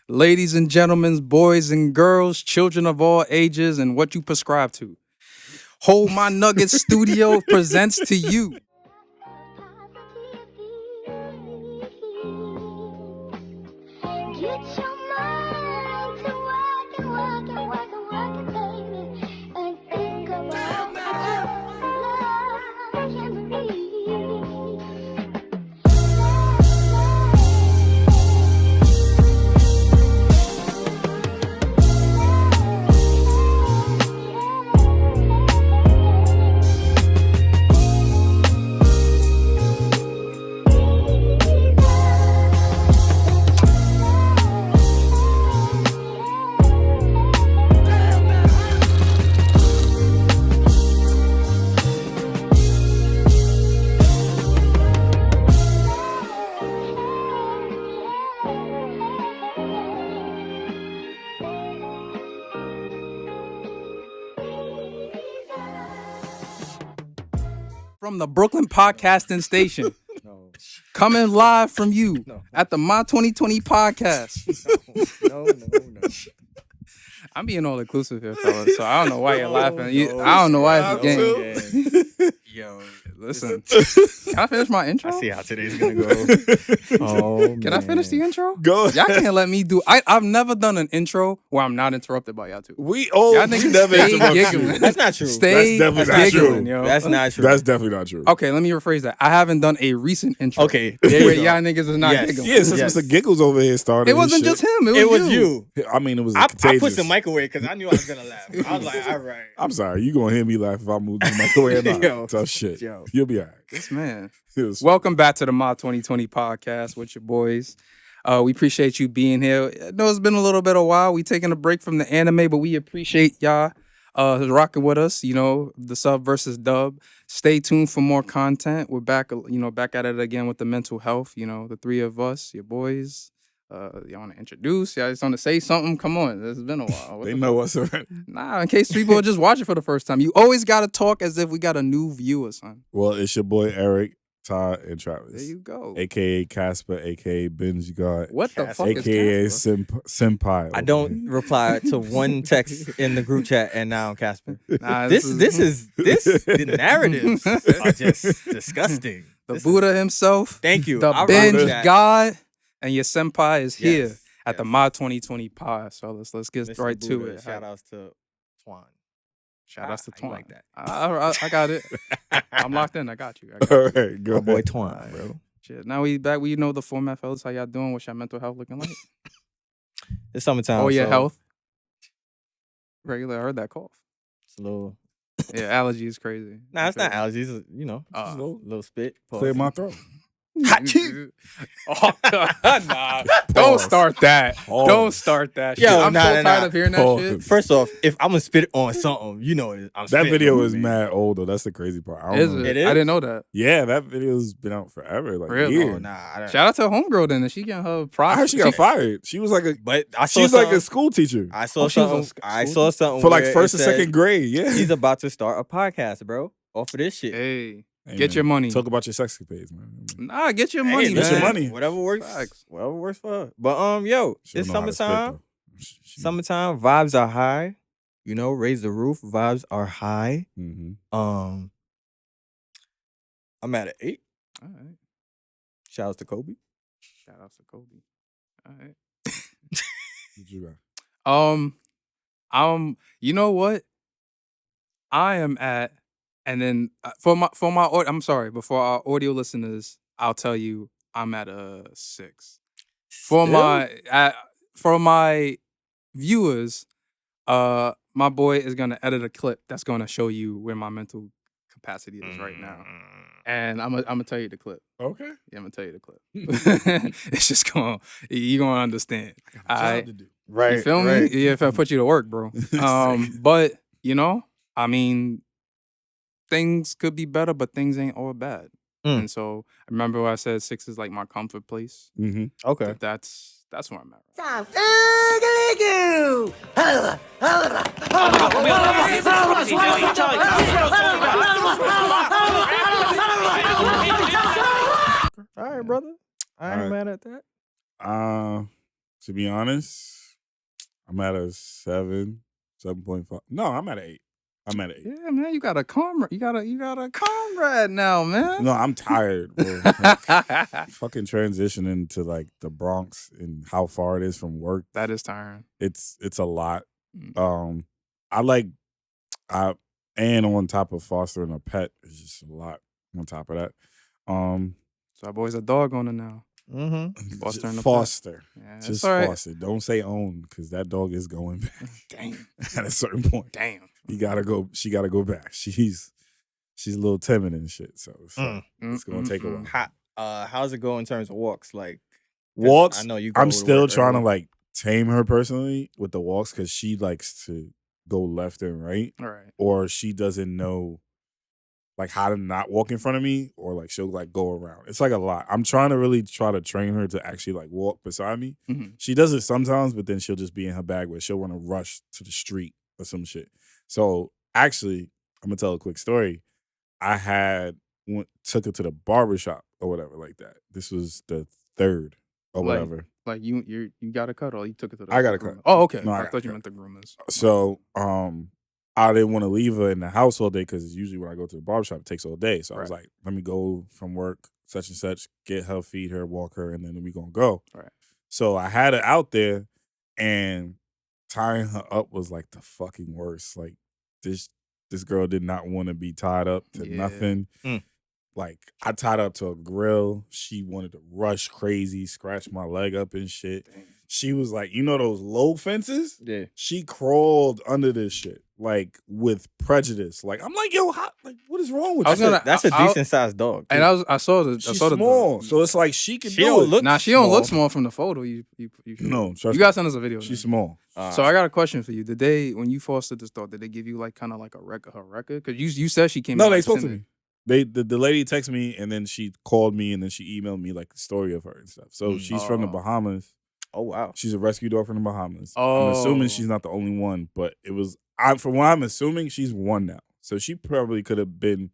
ladies and gentlemen, boys and girls, children of all ages, and what you prescribe to. Hold My Nuggets Studio presents to you. Get your mind to work and work and work and work, baby, and think about love can be. From the Brooklyn Podcasting Station, No, coming live from you No. at the My 2020 podcast. no. I'm being all inclusive here, fellas, so I don't know why you're No, laughing. no, I don't know why no, it's getting. no. Yo, listen. Can I finish my intro? I see how today's gonna go. Oh, Can I finish the intro? Go Y'all ahead. can't let me do. I've never done an intro where I'm not interrupted by y'all two. We Y'all niggas never stay interrupt you. giggling. That's not true. Stay That's definitely not giggling, true. yo. That's not true. That's definitely not true. Okay, let me rephrase that. I haven't done a recent intro. Okay, there Where you y'all go. niggas is not Yes. giggling. Yeah, since Yes. Mr. Giggles over here started. It wasn't his just him. It was you. shit. I mean, it was I contagious. pushed the microwave because I knew I was gonna laugh. I was like, all right. I'm sorry. You gonna hear me laugh if I move the microwave or not. Yo. Tough shit. Yo. You'll be all right. This man. It was- Welcome back to the My 2020 podcast with your boys. We appreciate you being here. I know it's been a little bit of a while. We taking a break from the anime, but we appreciate y'all rocking with us. You know, the sub versus dub. Stay tuned for more content. We're back, back at it again with the mental health. You know, the three of us, your boys. Y'all want to introduce? Y'all just want to say something? Come on, this has been a while. What they the know what's around. Nah, in case people are just watching for the first time. You always got to talk as if we got a new viewer, son. Well, it's your boy Eric, Todd, and Travis. There you go. AKA Casper, AKA Binge God, What the fuck AKA is Casper? Senpai. I don't reply to one text in the group chat, and now I'm Casper. Nah, The narratives are just disgusting. the This- Buddha himself, Thank you. the I rock binge with that. God, and your senpai is here Yes, at the yes. My 2020 pod. So let's get Mr. right to Buddha, it. Shout outs to Twan. Shout outs to How you Twan. like that? I got it. I'm locked in. I got you. All right, go My boy ahead. Twan, bro. Shit. Now we back. We know the format, fellas. How y'all doing? What's your mental health looking like? It's summertime. Oh, yeah, so health. Regular. I heard that cough. It's a little. Yeah, allergy is crazy. Nah, it's not allergies. It's, you know, Uh, just a little spit. Clear pause. my throat. Oh, God, nah. Don't Pause. start that. Pause. Don't start that shit. Yo, I'm nah, so nah, tired nah. of hearing that Pause. shit. First off, if I'm gonna spit on something, you know it. I'm That spitting video on is me. mad old though. That's the crazy part. I don't Is know. it? It is? I didn't know that. Yeah, that video's been out forever. Like Really? years. Oh, nah, I don't. Shout out to homegirl then. She getting her I props. heard she got fired. She was like a But I saw she's like something. a school teacher I saw Oh, she was a something. school I teacher? saw something for like where first it and said second grade. Yeah. He's about to start a podcast, bro. Off of this shit. Hey, Hey, get man, your money. Talk about your sex escapades, man. Nah, get your Hey, money, listen, Get your man. money. Whatever works. Facts. Whatever works for her. But yo, She don't it's know how to spit, summertime. though. She- Summertime vibes are high. You know, raise the roof. Vibes are high. Mhm. I'm at an 8. All right. Shout out to Kobe. Shout out to Kobe. All right. What you got? You know what? I am at, and then I'm sorry, before our audio listeners, I'll tell you I'm at a 6. For my viewers, my boy is gonna edit a clip that's gonna show you where my mental capacity is right now, and I'm gonna tell you the clip. Okay. Yeah, I'm gonna tell you the clip. It's just you're gonna understand. All right. Right. You feel me? Yeah, if I put you to work, bro. But I mean, things could be better, but things ain't all bad. Mm. And so I remember when I said 6 is like my comfort place. Mm-hmm. Okay. That's where I'm at. All right, brother. I ain't All right. mad at that. To be honest, I'm at a 7.5. No, I'm at an 8. I'm at an 8. Yeah, man, you got a comrade. You got a comrade now, man. No, I'm tired, bro. Like, fucking transitioning to like the Bronx and how far it is from work. That is tiring. It's a lot. Mm. And on top of fostering a pet, it's just a lot on top of that. So our boy's a dog owner now. Mm-hmm. Fostering a pet. Foster. Yeah, Just that's all right. foster. Don't say own, because that dog is going back Damn. at a certain point. Damn. She gotta go back. She's a little timid and shit. So it's gonna take a while. How's it go in terms of walks? Like 'cause Walks. I know you. Go I'm to still work trying to early. like tame her personally with the walks, because she likes to go left and right, All right. or she doesn't know like how to not walk in front of me, or like she'll like go around. It's like a lot. I'm trying to really try to train her to actually like walk beside me. Mhm. She does it sometimes, but then she'll just be in her bag where she'll want to rush to the street or some shit. So actually, I'm gonna tell a quick story. I took her to the barbershop or whatever like that. This was the 3rd or Like- whatever. Like you got a cut, or you took it to the I got a groomer? cut. Oh, okay. No, I I got thought a you cut. meant the groomers. So I didn't want to leave her in the house all day, because usually when I go to the barbershop, it takes all day. So I was Right. like, let me go from work, such and such, get her, feed her, walk her, and then we gonna go. Right. So I had her out there, and tying her up was like the fucking worst. Like this girl did not want to be tied up to Yeah. nothing. Mm. Like I tied her up to a grill. She wanted to rush crazy, scratch my leg up and shit. Damn. She was like, you know those low fences? Yeah. She crawled under this shit, like with prejudice. Like I'm like, yo, what is wrong with I you? was gonna- That's a I'll- decent sized dog. And too. I saw the She's the small, so it's like she can She do don't it. look Nah, she don't look small. small from the photo. You No, trust you me. gotta send us a video. She's then. small. So I got a question for you. Did they, when you fostered this dog, did they give you like kind of like her record? Because you said she came. No, in, they like, spoke to timid. me. The lady texted me, and then she called me, and then she emailed me like the story of her and stuff. So she's from the Oh. Bahamas. Oh wow. She's a rescue dog from the Bahamas. I'm Oh. assuming she's not the only one, but from what I'm assuming, she's one now. So she probably could have been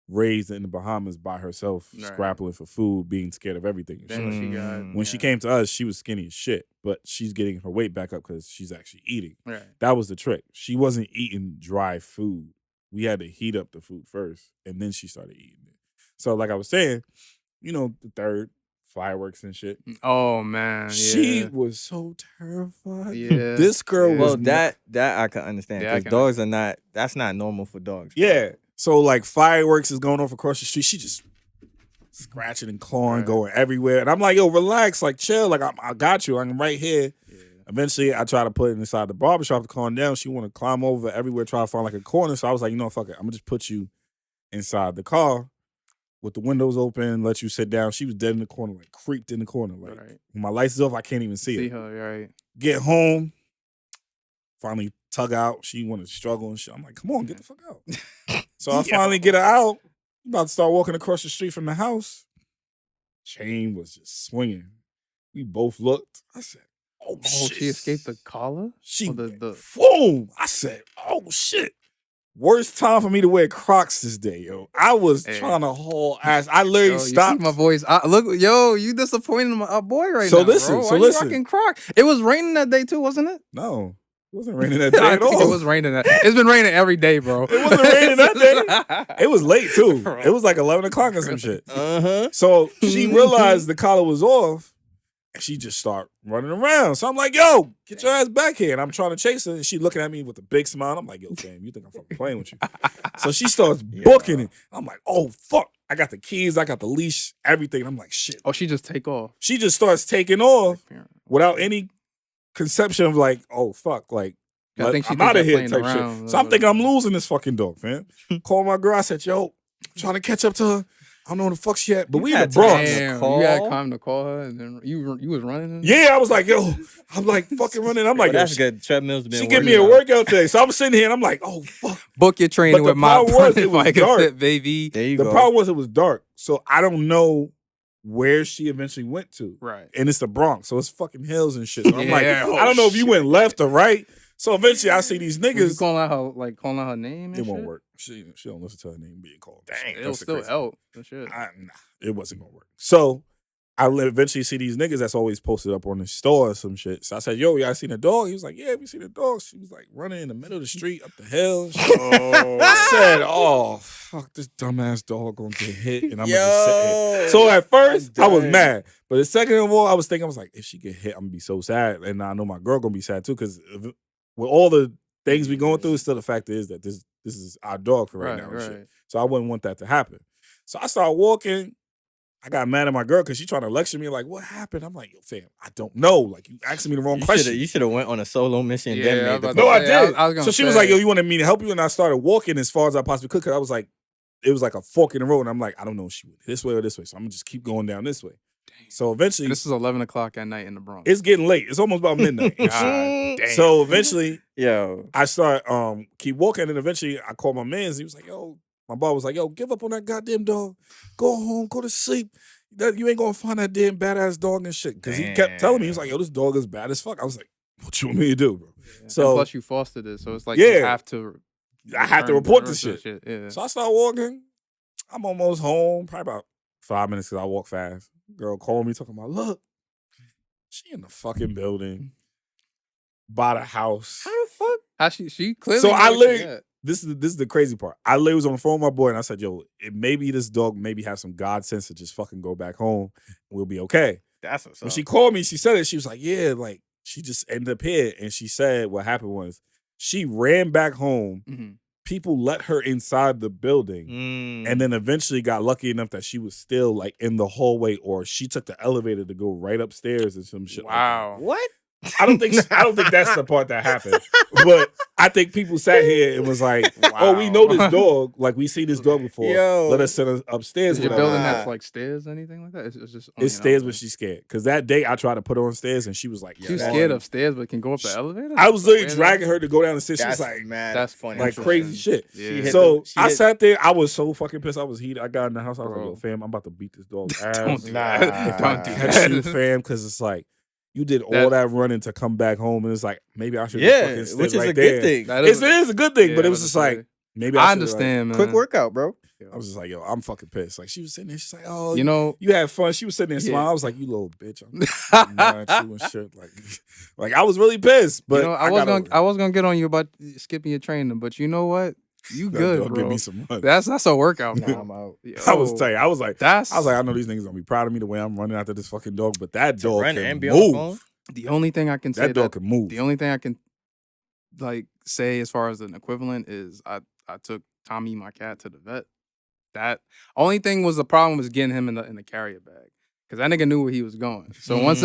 raised in the Bahamas by herself, Right. scrapping for food, being scared of everything. and shit. Then she got Mm. When she came to us, she was skinny as shit, but she's getting her weight back up because she's actually eating. Right. That was the trick. She wasn't eating dry food. We had to heat up the food first, and then she started eating it. So, like I was saying, the 3rd, fireworks and shit. Oh man. She Yeah. was so terrified. Yeah. This girl Yeah. was Well, that I can understand, Yeah, I because can dogs are not. That's not normal for dogs. Yeah. So like fireworks is going off across the street. She just scratching and clawing, Right. going everywhere. And I'm like, yo, relax, like chill. Like I got you. I'm right here. Yeah. Eventually, I try to put it inside the barbershop to calm down. She want to climb over everywhere, try to find like a corner. So I was like, fuck it. I'm gonna just put you inside the car with the windows open, let you sit down. She was dead in the corner, like creeped in the corner. Like Right. when my lights is off, I can't even see See it. her. Right. Get home, finally tug out. She wanted to struggle and shit. I'm like, come on, get the fuck out. So I finally get her out. About to start walking across the street from the house. Chain was just swinging. We both looked. I said, oh, Oh, shit. she escaped the collar. She Or went, the boom. I said, oh, shit. Worst time for me to wear Crocs this day, yo. I was Hey. trying to haul ass. I literally Yo, you see stopped. my voice. Look, yo, you disappointed our boy right So now. listen, bro. so Why you listen. rocking Crocs? It was raining that day too, wasn't it? No, it wasn't raining that day I at think all. it was raining that. It's been raining every day, bro. It wasn't raining that day. It was late, too. Bro. It was like 11 o'clock or some shit. Uh-huh. So she realized the collar was off, and she just started running around. So I'm like, yo, get your ass back here. And I'm trying to chase her, and she looking at me with a big smile. I'm like, yo, fam, you think I'm fucking playing with you? So she starts booking it. I'm like, oh, fuck. I got the keys. I got the leash, everything. I'm like, shit. Oh, she just take off. She just starts taking off without any conception of like, oh, fuck, like, I think she I'm think out of you're here playing type around, shit. So I'm thinking I'm whatever. losing this fucking dog, fam. Call my girl. I said, yo, I'm trying to catch up to her. I don't know where the fuck she at, but You we in the had Bronx. time to Damn, call? you had time to call her, and then you was running. Yeah, I was like, yo, I'm like fucking running. I'm like, Well, yo, that's good. Treadmill's been. she give me a working out. workout today. So I'm sitting here and I'm like, oh, fuck. Book your training But the with my problem was, it was dark. Fit, baby. There you The go. problem was it was dark. So I don't know where she eventually went to. Right. And it's the Bronx. So it's fucking hills and shit. So I'm like, Yeah, I don't know if you went left or right. So eventually I see these Was you niggas. calling out her name? And It won't shit? work. She don't listen to her name being called. Dang. It'll That's the still crazy- help. and shit. Nah, it wasn't gonna work. So I eventually see these niggas that's always posted up on the store or some shit. So I said, yo, y'all seen the dog? He was like, yeah, we seen the dog. She was like running in the middle of the street up the hill. I said, oh, fuck, this dumbass dog gonna get hit and I'm gonna just sit here. So at first, I was mad. But the second of all, I was like, if she get hit, I'm gonna be so sad. And I know my girl gonna be sad too, because with all the things we going through, still the fact is that this is our dog for right now and shit. So I wouldn't want that to happen. So I started walking. I got mad at my girl because she trying to lecture me like, what happened? I'm like, yo, fam, I don't know. Like, you asking me the wrong question. You should have went on a solo mission. Yeah, Then made No, I did. I was so she was like, yo, you wanted me to help you? And I started walking as far as I possibly could because I was like, it was like a fork in the road. And I'm like, I don't know if she went this way or this way. So I'm going to just keep going down this way. Dang. So eventually. This is 11 o'clock at night in the Bronx. It's getting late. It's almost about midnight. So eventually, I start keep walking. And eventually, I called my man. He was like, yo, my boss was like, yo, give up on that goddamn dog. Go home, go to sleep. You ain't gonna find that damn badass dog and shit. Because he kept telling me, he was like, yo, this dog is bad as fuck. I was like, what you want me to do, bro? Yeah. So and plus you fostered it, so it's like you have to. I have to report this shit. Yeah. So I start walking. I'm almost home, probably about 5 minutes because I walk fast. Girl called me talking about, look, she in the fucking building by the house. How the fuck? How she clearly. So I literally. This is the crazy part. I literally was on the phone with my boy and I said, yo, maybe this dog maybe have some God sense to just fucking go back home and we'll be okay. That's what's up. When she called me, she said it. She was like, yeah, like she just ended up here. And she said what happened was she ran back home. Mm-hmm. People let her inside the building and then eventually got lucky enough that she was still like in the hallway or she took the elevator to go right upstairs and some shit. Wow. Like that. What? I don't think that's the part that happened. But I think people sat here and was like, oh, we know this dog. Like, we see this dog before. Yo. Let us send her upstairs. Is your building have like stairs or anything like that? It's just it's stairs, but she's scared. Because that day I tried to put her on stairs and she was like, she's scared of stairs, but can go up the elevator? I was literally dragging her to go down the stairs. She was like, that's funny. Like crazy shit. Yeah. So I sat there. I was so fucking pissed. I was heated. I got in the house. I was like, yo, fam, I'm about to beat this dog's ass. Don't do that. Don't do that, fam, because it's like, you did all that running to come back home, and it's like maybe I should. Which is a good thing. It is a good thing, but it was just like maybe I understand, man. Quick workout, bro. I was just like, yo, I'm fucking pissed. Like she was sitting there, she's like, oh, you had fun. She was sitting there smiling. I was like, you little bitch. I'm mad at you and shit. Like I was really pissed. But I was gonna get on you about skipping your training, but you know what? You good, bro. Give me some money. That's a workout. Nah, I'm out. I was telling you, I was like, I know these niggas gonna be proud of me the way I'm running after this fucking dog, but that dog can move. The only thing I can say that dog can move. The only thing I can like say as far as an equivalent is I took Tommy, my cat, to the vet. That only thing was the problem was getting him in the carrier bag because that nigga knew where he was going. So once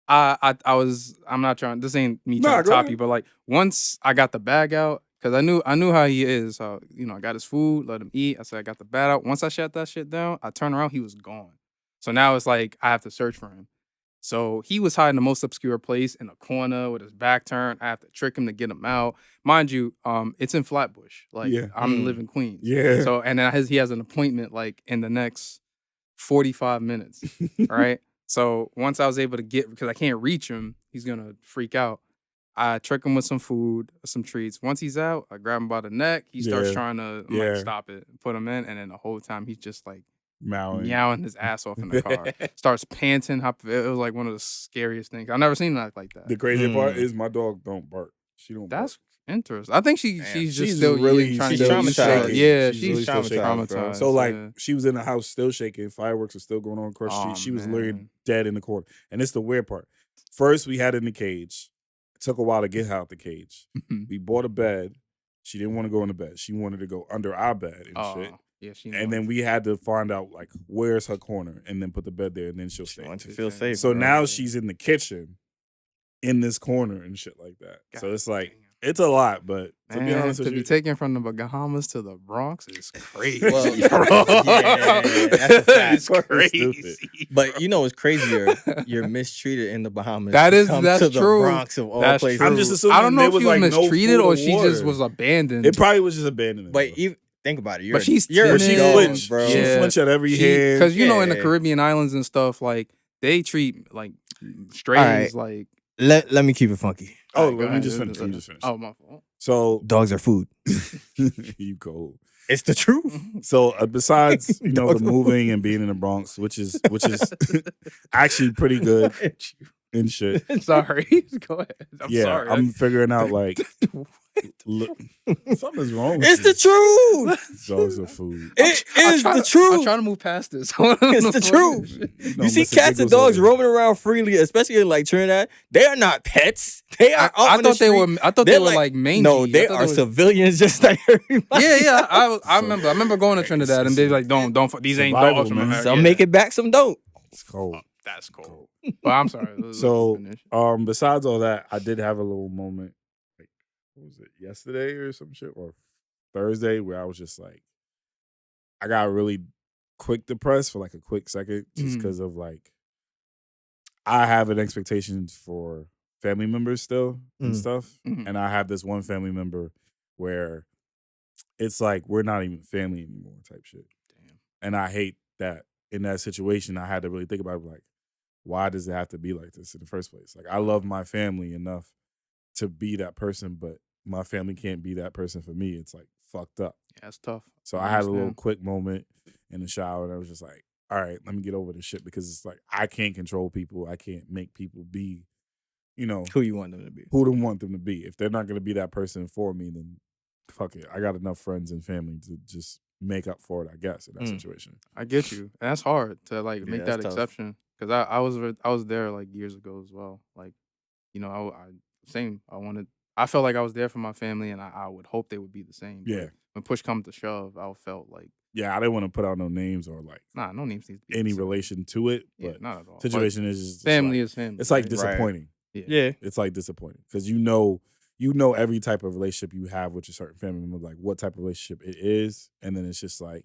I'm not trying. This ain't me trying to top you, but like once I got the bag out because I knew how he is. So I got his food, let him eat. I said I got the bag out. Once I shut that shit down, I turned around, he was gone. So now it's like I have to search for him. So he was hiding the most obscure place in a corner with his back turned. I have to trick him to get him out. Mind you, it's in Flatbush. Like I'm living in Queens. Yeah. So and then he has an appointment like in the next 45 minutes. Right. So once I was able to because I can't reach him, he's gonna freak out. I trick him with some food, some treats. Once he's out, I grab him by the neck. He starts trying to like stop it, put him in, and then the whole time he's just like meowing his ass off in the car. Starts panting. It was like one of the scariest things. I've never seen that like that. The crazy part is my dog don't bark. She don't. That's interesting. I think she's still really trying she's traumatized. Yeah, she's really traumatized. So like she was in the house still shaking. Fireworks were still going on across the street. She was literally dead in the corner. And it's the weird part. First we had her in the cage. It took a while to get her out the cage. We bought a bed. She didn't want to go in the bed. She wanted to go under our bed and shit. Yeah, and then we had to find out like where's her corner and then put the bed there and then she'll stay. Want to feel safe. So now she's in the kitchen in this corner and shit like that. God, so it's like it's a lot, but to be honest with you, to be taken from the Bahamas to the Bronx is crazy. Well, that's a fact. It's crazy. But what's crazier? You're mistreated in the Bahamas. That's to true. The Bronx of all places. I'm just assuming I don't know if was she was like mistreated or she just was abandoned. It probably was just abandoned. But think about it. But she flinched, bro. She flinched at every hand. Because in the Caribbean islands and stuff, like they treat like strays like. Let me keep it funky. Oh, let me just finish. Oh, my fault. So dogs are food. You cold. It's the truth. So besides the Dogs will- moving and being in the Bronx, which is actually pretty good and shit. Sorry. Go ahead. I'm sorry. I'm figuring out like look, something's wrong with It's you. the truth. Dogs are food. It is the I'm truth. trying to move past this. It's the truth. You see cats and dogs roaming around freely, especially in like Trinidad. They are not pets. They are. I thought they were. I thought they They're were like mangy. No, I they thought are civilians just like everybody. Yeah. I remember going to Trinidad and they like, don't. These ain't Survival, dogs from man. America. Some Yeah. make it back, some don't. It's cold. That's cool. But I'm sorry. So, besides all that, I did have a little moment. Like, what was it? Yesterday or some shit, or Thursday, where I was just like, I got really quick depressed for like a quick second, just because of like, I have an expectation for family members still and stuff, and I have this one family member where it's like we're not even family anymore, type shit. Damn. And I hate that in that situation. I had to really think about it, like, why does it have to be like this in the first place? Like, I love my family enough to be that person, but my family can't be that person for me. It's like fucked up. Yeah, that's tough. So I had a little quick moment in the shower, and I was just like, all right, let me get over this shit, because it's like I can't control people. I can't make people be, Who you want them to be. who do I want them to be. If they're not going to be that person for me, then fuck it. I got enough friends and family to just make up for it, I guess, in that situation. I get you. And that's hard to like make that that's tough. exception, because I was there like years ago as well. Like, I felt like I was there for my family, and I would hope they would be the same. But Yeah. when push comes to shove, I felt like, Yeah, I didn't want to put out no names or like nah, no names need to be any the same. relation to it, Yeah, but not at all. situation is just Family like, is family. it's like right? disappointing. Yeah. It's like disappointing because you know every type of relationship you have with a certain family member, like what type of relationship it is, and then it's just like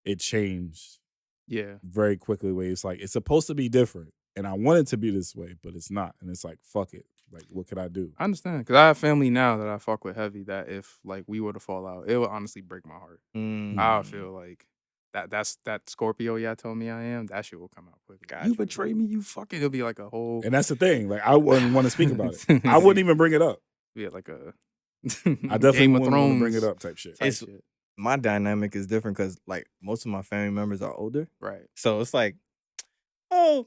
it changed Yeah. very quickly. Where it's like it's supposed to be different, and I want it to be this way, but it's not, and it's like fuck it. Like, what could I do? I understand, because I have family now that I fuck with heavy. That if like we were to fall out, it would honestly break my heart. I would feel like that's that Scorpio y'all told me I am. That shit will come out quick. You betray me, you fucking. It'll be like a whole. And that's the thing. Like, I wouldn't want to speak about it. I wouldn't even bring it up. Yeah, like a. I definitely Game of wouldn't want to Thrones bring it up, type shit. type It's- shit. My dynamic is different because like most of my family members are older. Right. So it's like, oh,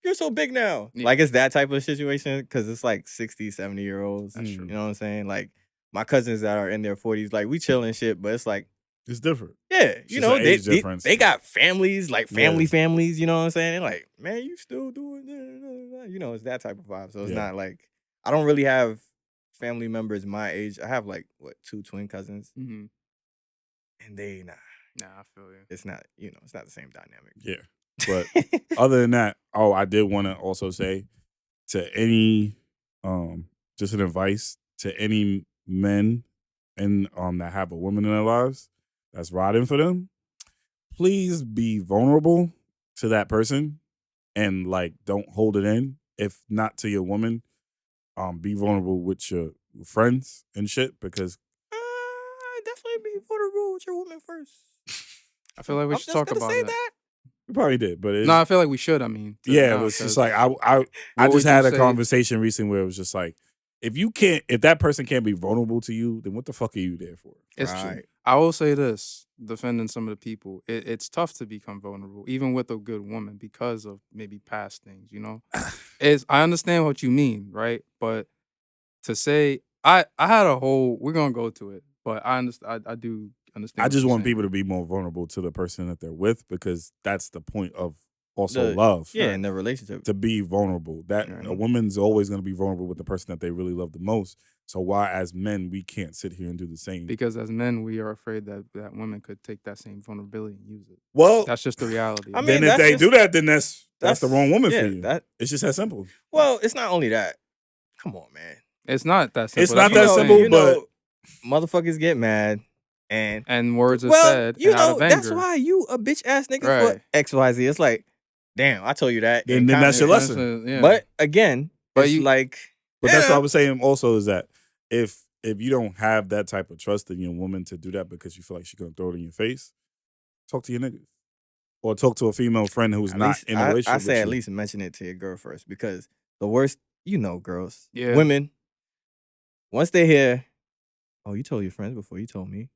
you're so big now. Yeah. Like it's that type of situation because it's like 60, 70-year-olds. That's You true. know what I'm saying? Like my cousins that are in their 40s, like we chill and shit, but it's like, It's different. yeah, It's you just know, an they, age they, difference. they got families, like Yeah. families, you know what I'm saying? They're like, man, you still doing that. You know, it's that type of vibe. So it's Yeah. not like, I don't really have family members my age. I have like, 2 twin cousins, Mm-hmm. and they, Nah, I feel you. it's not, it's not the same dynamic. Yeah. But other than that, I did want to also say to any, just an advice to any men and that have a woman in their lives that's riding for them, please be vulnerable to that person and like don't hold it in. If not to your woman, be vulnerable with your friends and shit, because Definitely be vulnerable with your woman first. I feel like we I'm should just talk gonna about say that. we probably did, but it's, No, I feel like we should. I mean, yeah, it was just like I would just you had a say- conversation recently where it was just like, if that person can't be vulnerable to you, then what the fuck are you there for? It's true. Right. I will say this, defending some of the people, it's tough to become vulnerable, even with a good woman, because of maybe past things, I understand what you mean, right? But to say, I had a whole, we're going to go to it, but I understand, I do understand. I what just you're want saying. people to be more vulnerable to the person that they're with, because that's the point of also The- love. Yeah, in the relationship. To be vulnerable. That Right. a woman's always going to be vulnerable with the person that they really love the most. So why, as men, we can't sit here and do the same? Because as men, we are afraid that women could take that same vulnerability and use it. Well, That's just the reality. I mean, then if that's they just- do that, then that's the wrong woman yeah, for you. That, It's just that simple. well, it's not only that. Come on, man. It's not that simple. It's That's not what that I'm simple, saying. but- motherfuckers get mad and And words are well, said you and out know, of that's anger. why you a bitch ass nigga Right. for XYZ. It's like, damn, I told you that. Then and that's your kinda- lesson. Yeah. But again, But it's you- like, But that's what I yeah, was saying also, is that if you don't have that type of trust in your woman to do that because you feel like she's gonna throw it in your face, talk to your niggas. Or talk to a female friend who's at not least- in a relationship I say with at you. least mention it to your girl first, because the worst, girls, Yeah. women, once they hear, oh, you told your friends before you told me.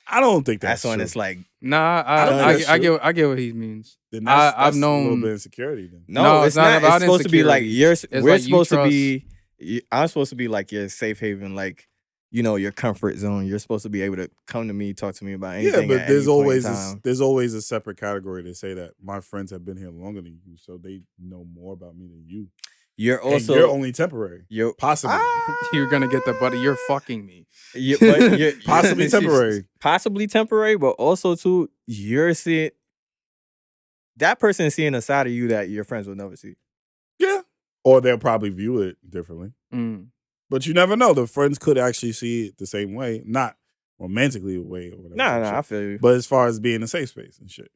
I don't think that's when true. it's like, Nah, don't think that's I true. get what he means. Then that's I've a little known. bit of insecurity. Then no, it's it's not not. about It's supposed to be like insecurity. we're like you supposed to trust- be. I'm supposed to be like your safe haven, like your comfort zone. You're supposed to be able to come to me, talk to me about anything. yeah, but at there's any point in always time. there's always a separate category to say that my friends have been here longer than you, so they know more about me than you. You're And also you're only temporary. you're Possibly. You're gonna get the buddy. You're fucking me. but you're Possibly temporary. possibly temporary, but also too, you're seeing that person is seeing a side of you that your friends will never see. Yeah. Or they'll probably view it differently. Mm. But you never know. The friends could actually see it the same way. Not romantically way or whatever. Nah, I feel you. But as far as being a safe space and shit.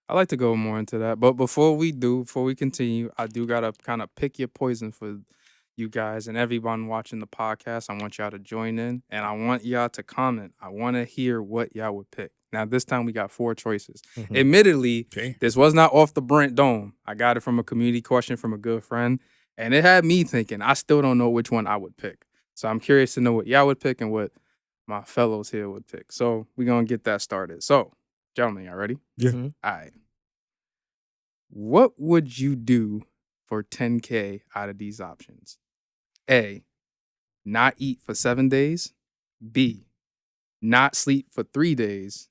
I like to go more into that, but before we continue, I do gotta kind of pick your poison for you guys and everyone watching the podcast. I want y'all to join in, and I want y'all to comment. I want to hear what y'all would pick. Now, this time we got 4 choices. Mhm. Admittedly, Okay. this was not off the Brent Dome. I got it from a community question from a good friend, and it had me thinking. I still don't know which one I would pick, so I'm curious to know what y'all would pick and what my fellows here would pick. So we're gonna get that started. So, gentlemen, y'all ready? Yeah. Mhm. All right. What would you do for 10K out of these options? A, not eat for 7 days. B, not sleep for 3 days.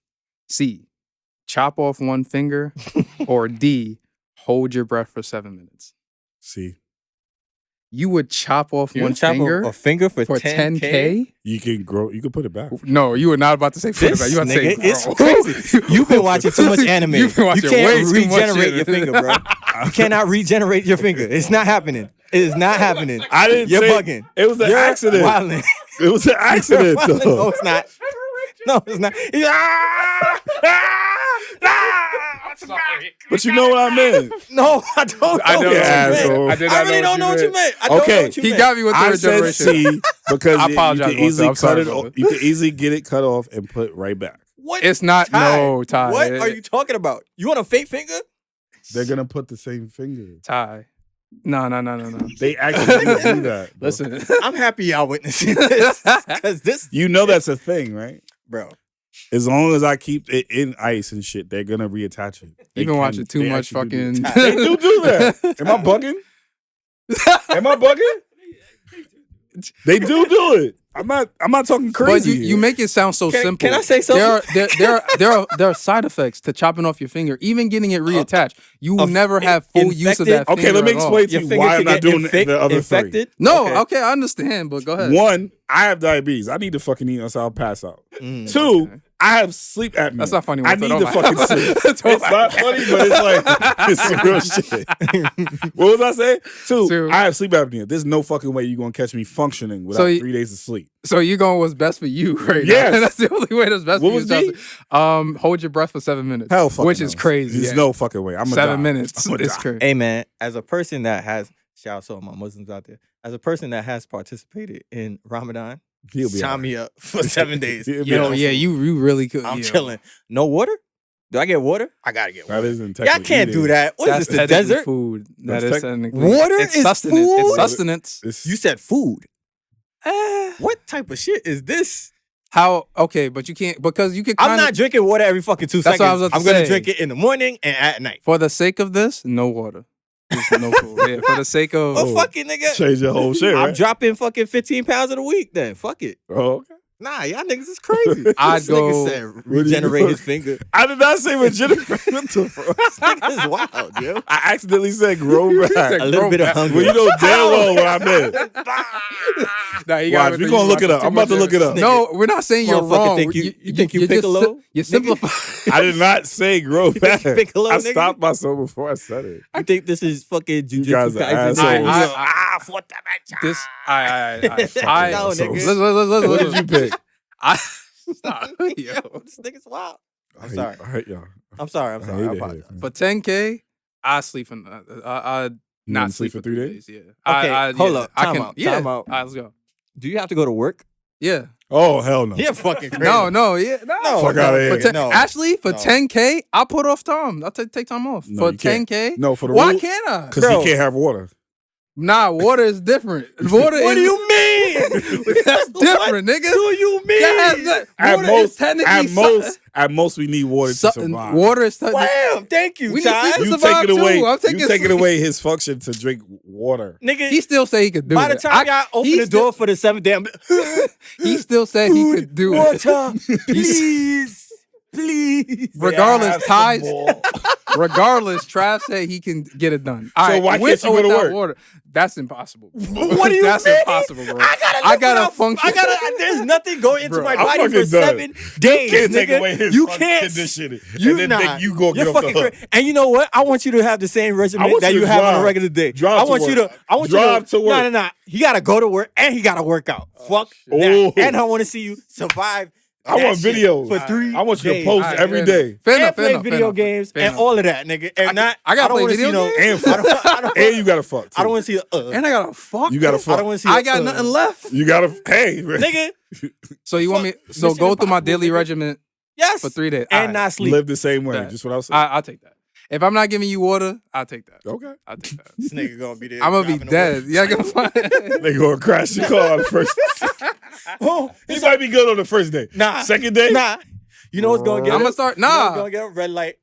C, chop off one finger. Or D, hold your breath for 7 minutes. See, You would chop off You one would chop finger a finger for for 10K? you can grow. You can put it back. No, you were not about to say put it This back. You about to say nigga is grow. crazy. You've been watching too much anime. You've been watching you can't way too much regenerate shit. your finger, bro. You cannot regenerate your finger. It's not happening. It is not happening. I didn't You're say bugging. it was an You're accident. wilding. It was an accident, You're wilding. No, though. it's not. No, it's not. But you know what I meant. No, I don't know I know what you what you meant. meant. I did I not really know don't know what you meant. I don't Okay. know what you He meant. got me with I the said regeneration. C because I you apologize, can easily Walter. I'm cut it. sorry, Off. brother. You can easily get it cut off and put right back. What? It's not Ty, no Ty. What are you talking about? You want a fake finger? They're gonna put the same finger. Ty? No. They actually do that. bro. Listen, I'm happy y'all witnessing this. Because this, You know that's a thing, right? bro. As long as I keep it in ice and shit, they're gonna reattach it. They you've been can- watching too they much actually do fucking. that. They do that. Am I bugging? Am I bugging? They do it. I'm not talking But crazy. you make it sound so simple. Can I say something? There are side effects to chopping off your finger, even getting it reattached. You will never have full use of that. infected- Finger Okay, let me at all. explain to Your you finger why I'm could not get doing the other infected. No, okay, I understand, but go ahead. One, I have diabetes. I need to fucking eat, else I'll pass out. Mm. Two, Okay. I have sleep apnea. That's not funny. I Walter, need don't to lie. fucking sleep. It's not funny, but it's like it's some real shit. What was I saying? Two, I have sleep apnea. There's no fucking way you're gonna catch me functioning without 3 days of sleep. So you going what's best for you, right? Yes. Now. That's the only way that's best What for was you. D? Hold your breath for 7 minutes. Hell fucking which is no. crazy. There's yeah. no fucking way. I'm 7 minutes. I'm It's crazy. Hey man, as a person that has shout out to all my Muslims out there, as a person that has participated in Ramadan, He'll be sign all me up for 7 days. He'll be Yo, all right. yeah, you really could. I'm yeah. chilling. No water? Do I get water? I gotta get water. That isn't Y'all technically can't do eating. that. What is That's this, the technically desert? food. That That's is tech- technically Water it's is sustenance. food? It's sustenance. It's- You said food. What type of shit is this? How? Okay, but you can't because you could. I'm Kinda, not drinking water every fucking 2 That's what I seconds. was about I'm to gonna say. drink it in the morning and at night. For the sake of this, no water. Just no food. Yeah, for the sake of. Oh, fuck it, nigga. change your whole shit, I'm right? dropping fucking 15 pounds in a week then. Fuck it. Oh, okay. Nah, y'all niggas is crazy. I'd This go- nigga said regenerate his finger. I did not say regenerate. What the fuck? This nigga is wild, yo. I accidentally said grow back. A little bit of hunger. Well, you know damn well what I meant. Nah, you Watch, gotta- we gonna look it up. I'm about to look it up. No, we're not saying you're Motherfucker wrong. think you think you just Piccolo, You nigga? simplify. I did not say grow back. Piccolo, I nigga? stopped myself before I said it. You think this is fucking You guys jujitsu are Kaisen? assholes. Fuck that bitch. This, I, No, listen, nigga. What did you pick? Stop. Yo, this nigga's wild. I'm I sorry. hate y'all. I'm sorry. I I hate it. apologize. For 10K, I sleep for. I You not wouldn't sleep for 3 days. Yeah. Okay, hold up. I Time can. out, Yeah. time out. All right, let's go. Do you have to go to work? Yeah. Oh hell no. You're fucking crazy. No, yeah, no. No, Fuck outta here. For 10, No. Actually, for No. 10K, I'll put off time. I'll take time off. No, For you can't. 10K, No, for the why rule, can't I? because Bro. he can't have water. Nah, water is different. Water What is, do you mean? mean? That's different, nigga. Do you mean? That has not- At water is most, technically at most, we need water to survive. Water is technically. Wow, thank you, We need Ty. sleep to You survive taking away, too. I'm taking you taking sleep. away his function to drink water. Nigga, He still say he could do by it. the time y'all open the door for the 7th day, I'm He still said he could do it. water, please, please. Regardless, Ty. Ball. Regardless, Trav said he can get it done. All right, why with can't you or go to without work? Water, that's impossible. What do you That's mean? impossible, bro. I gotta function. there's nothing going into Bro, my I'm body for fucking done. 7 days, Can't nigga. take away his You fucking can't. conditioning. You and then not. think you go You're get off the fucking hook. crazy. And you know what? I want you to have the same I regimen want that you you to have on drive. a regular day. Drive I to want you work. to. I want Drive you to work. No. He gotta go to work and he gotta work out. Fuck Oh. that. And I want to see you survive. I that want shit videos. for 3 I want you to days. post Alright, every fair day. enough. Fair And enough, play fair enough, video fair enough, games fair and enough. all of that, nigga. And not. I gotta don't play wanna video see no. games? I don't. And you gotta fuck. Too. I don't want to see. And I got to fuck. You gotta too? fuck. I don't want to see. I got nothing left. You gotta. Hey, nigga. So you want me? So Mission go through my Impossible, daily nigga. regimen Yes. for 3 days and Alright. not sleep. live the same way. Bet. Just what I was saying. I'll take that. If I'm not giving you water, I'll take that. Okay. I'll take that. This nigga gonna be there. I'm gonna be driving dead. away. Yeah, gonna find. They gonna crash the car on the first. Oh, He might be good on the first day. nah. Second day. Nah. You know what's gonna get I'm him? gonna start. You know what's Nah, gonna get him? Red light.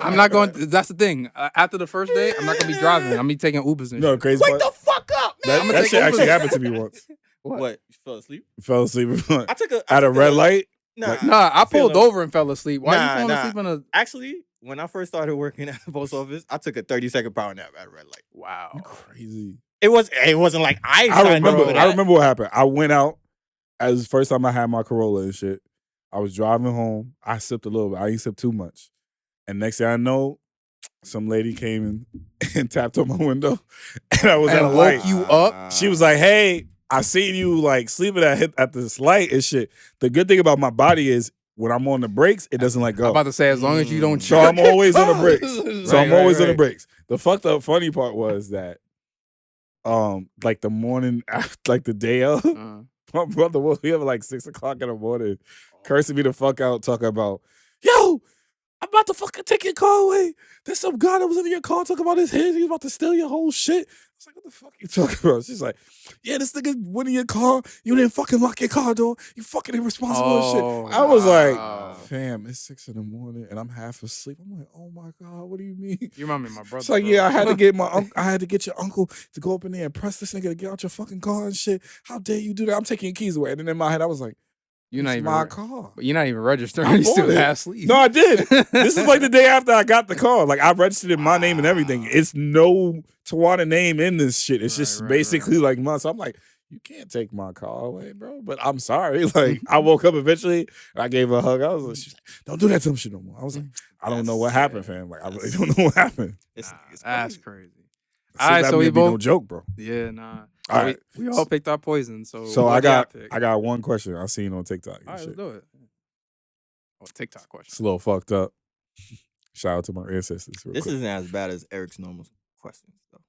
I'm not going. That's the thing. After the first day, I'm not gonna be driving. I'm gonna be taking Ubers and No, shit. crazy Wake part. the fuck up, man. I'ma That take shit Ubers. actually happened to me once. What? What? You fell asleep? Fell asleep I took a. at a red light. Nah. Nah, I pulled Feeling- over and fell asleep. Why Nah, you falling nah. asleep in a? Actually, when I first started working at the post office, I took a 30-second power nap at a red light. Wow. Crazy. It wasn't like I I signed up remember. for I that. remember what happened. I went out. As the first time I had my Corolla and shit. I was driving home. I sipped a little bit. I didn't sip too much. And next thing I know, some lady came in and tapped on my window, and I was at a And light. woke you up. She was like, "Hey, I seen you like sleeping at this light and shit." The good thing about my body is when I'm on the brakes, it doesn't let I'm go. about to say, as long as you don't. So I'm always on the brakes. So Right, I'm always on the right. brakes. The fucked up funny part was that, like the morning after, like the day of, my brother woke me up at like 6 o'clock in the morning, cursing me the fuck out, talking about, yo, I'm about to fucking take your car away. There's some guy that was in your car talking about his head. He's about to steal your whole shit. I was like, what the fuck you talking about? She's like, yeah, this nigga went in your car. You didn't fucking lock your car door. You fucking irresponsible and shit. I was wow. like, fam, it's 6 in the morning and I'm half asleep. I'm like, oh my God, what do you mean? You remind me of my brother. It's like, bro. yeah, I had to get I had to get your uncle to go up in there and press this nigga to get out your fucking car and shit. How dare you do that? I'm taking your keys away. And then in my head, I was like, You're not it's even. my car. But you're not even registering. I You still bought it. half asleep. No, I did. This is like the day after I got the car. Like I registered in my name and everything. It's no Tawana name in this shit. It's just Right, basically like mine. So I'm like, you can't take my car away, bro. But I'm sorry. Like I woke up eventually and I gave her a hug. I was like, she's like, don't do that to him shit no more. I was like, I don't know what happened, fam. Like I really don't know what happened. That's crazy. Shit All right, that so may we be no both. joke, bro. Yeah, nah. All So right. we all picked our poison. So So what I got y'all pick? I got one question I seen on TikTok. and All right, shit. let's do it. Oh, TikTok question. It's a little fucked up. Shout out to my ancestors. real This quick. isn't as bad as Eric's normal questions, though.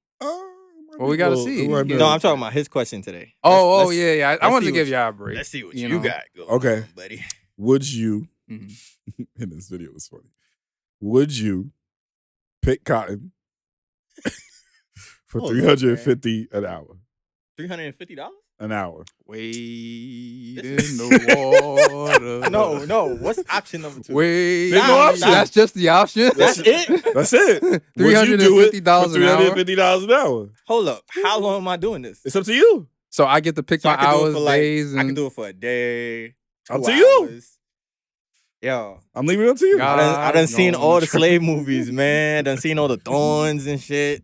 Well, we gotta see. it might be No, a- I'm talking about his question today. Oh, Let's- yeah. I let's wanted see to give what- y'all a break. Let's see what you you, know. got going Okay. on, buddy. Would you? Mhm. And this video was funny. Would you pick cotton for Hold up, $350 an hour? $350? An hour. Wade in the water. No. What's option number 2? Wade. There's no option. That's just the option. That's it? That's it. Would you do it for $350 an hour. $350 an hour? Hold up. How long am I doing this? It's up to you. So I get to pick So my I can do it hours, for like, days, and I can do it for a day. Up 2 to you. hours. Yo, I'm leaving it up to you. God. I done seen no, all the true. slave movies, man. Done seen all the thorns and shit.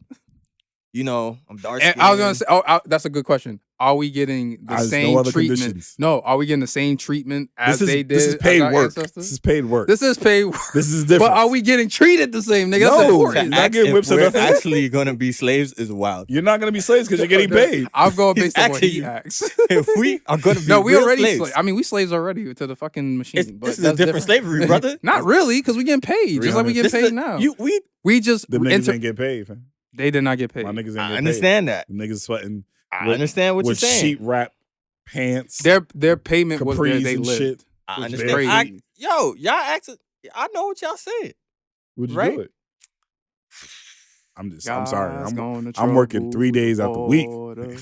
You know, I'm dark skinned. And I was gonna say, that's a good question. Are we getting the There's no same other treatment? conditions. No, are we getting the same treatment as they did? This is as paid our work. ancestors? This is paid work. This is paid work. This is different. But are we getting treated the same, nigga? That's No. important. Not getting whips or we're nothing. actually gonna be slaves is wild. You're not gonna be slaves because you're getting paid. I'm going based on what he Actually, asks. If we are gonna be No, we real already. slaves, I mean, we slaves already to the fucking machine. But this is a that's different slavery, brother. Not really, because we getting paid just like we get This is paid a- now. We We just The niggas ain't get paid, fam. they did not get paid. My niggas ain't get I paid. understand that. The niggas sweating I with- understand what you're with saying. sheet wrap pants. Their payment was where capris they and lived. shit. I which is understand. crazy. Y'all asked. I know what y'all said. Would you Right? do it? I'm sorry. God's gonna I'm working trouble 3 days out the week. water.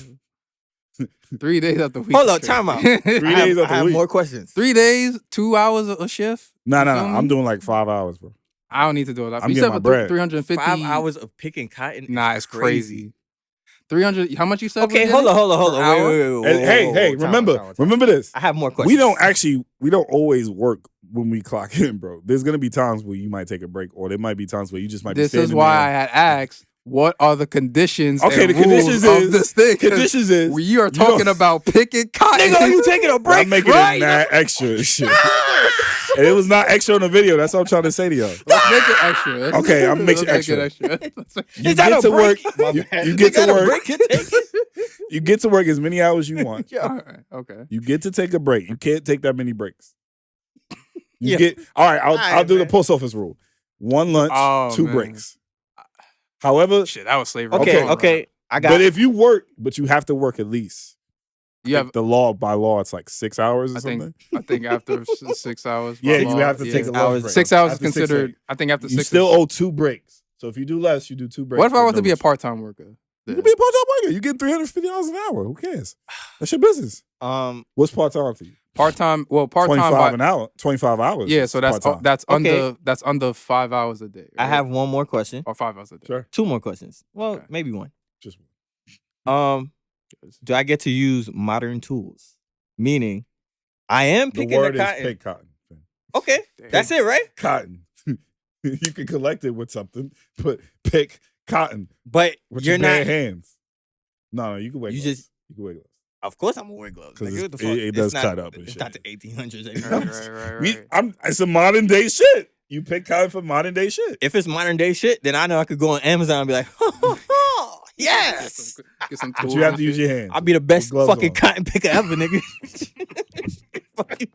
3 days out the week. Hold is up, time out. crazy. 3 I days out the have week. more questions. 3 days, 2 hours a shift. No, You no, feel no. me? I'm doing like 5 hours, bro. I don't need to do it. I'm You getting said my for bread. 350. 5 hours of picking cotton. Nah, it's crazy. 300. How much you said? Okay, was hold it? on, hold on, hold Per on. Wait, hour? wait, wait, wait. And hey, whoa, hey, whoa, time remember, out, time out. remember this. I have more questions. We don't always work when we clock in, bro. There's gonna be times where you might take a break, or there might be times where you just might be This standing is why I there. had asked, what are the conditions? Okay, and the conditions rules is of this thing. 'Cause conditions is we are you talking don't- about picking cotton. Nigga, are you taking a break? I'm making right? it mad extra and shit. And it was not extra in the video. That's what I'm trying to say to y'all. Let's make it extra. Okay, I'm making Let's extra. Make it extra. Let's make- You Is that get a to break? work. You Is get that to a work. break you're taking? You get to work as many hours you want. All right. Okay. You get to take a break. You can't take that many breaks. You Yeah. get all right. I'll All right, do the man. post office rule: 1 lunch, Oh, 2 man. breaks. However, Shit, that was slavery. Okay, Hold on. okay. I got but if you work, but you have to work at least. You have. The law by law, it's like 6 hours or I think. something. I think after 6 hours. Yeah, by you law, have to take a lunch break. 6 hours is After 6 considered. days. I think after You 6. still owe 2 breaks. So if you do less, you do 2 breaks. What if I for was to be a lunch. part-time worker? You can be a part-time worker. You get $350 an hour. Who cares? That's your business. What's part-time to you? Part-time. Well, part-time. 25 an hour. 25 hours. Yeah, so that's Okay. under 5 hours a day. I right? have one more question. or 5 hours a day. Sure. 2 more questions. Well, Okay. maybe one. Just one. Do I get to use modern tools? Meaning, I am The picking word the is cotton. pick cotton. Okay, Damn. that's it, right? Cotton. You can collect it with something, but pick cotton But with you're your bare not. hands. No, you can wear You gloves. just- You can wear gloves. Of course, I'm gonna wear gloves. 'Cause Nigga, what the it- fuck? it It's does not- cut up and It's shit. not the 1800s Right, anymore. right. It's a modern day shit. You pick cotton for modern day shit. If it's modern day shit, then I know I could go on Amazon and be like, yes. Get some But tools. you have and to use shit. your hands. I'll be the best gloves fucking on. cotton picker ever, nigga. Fuck you.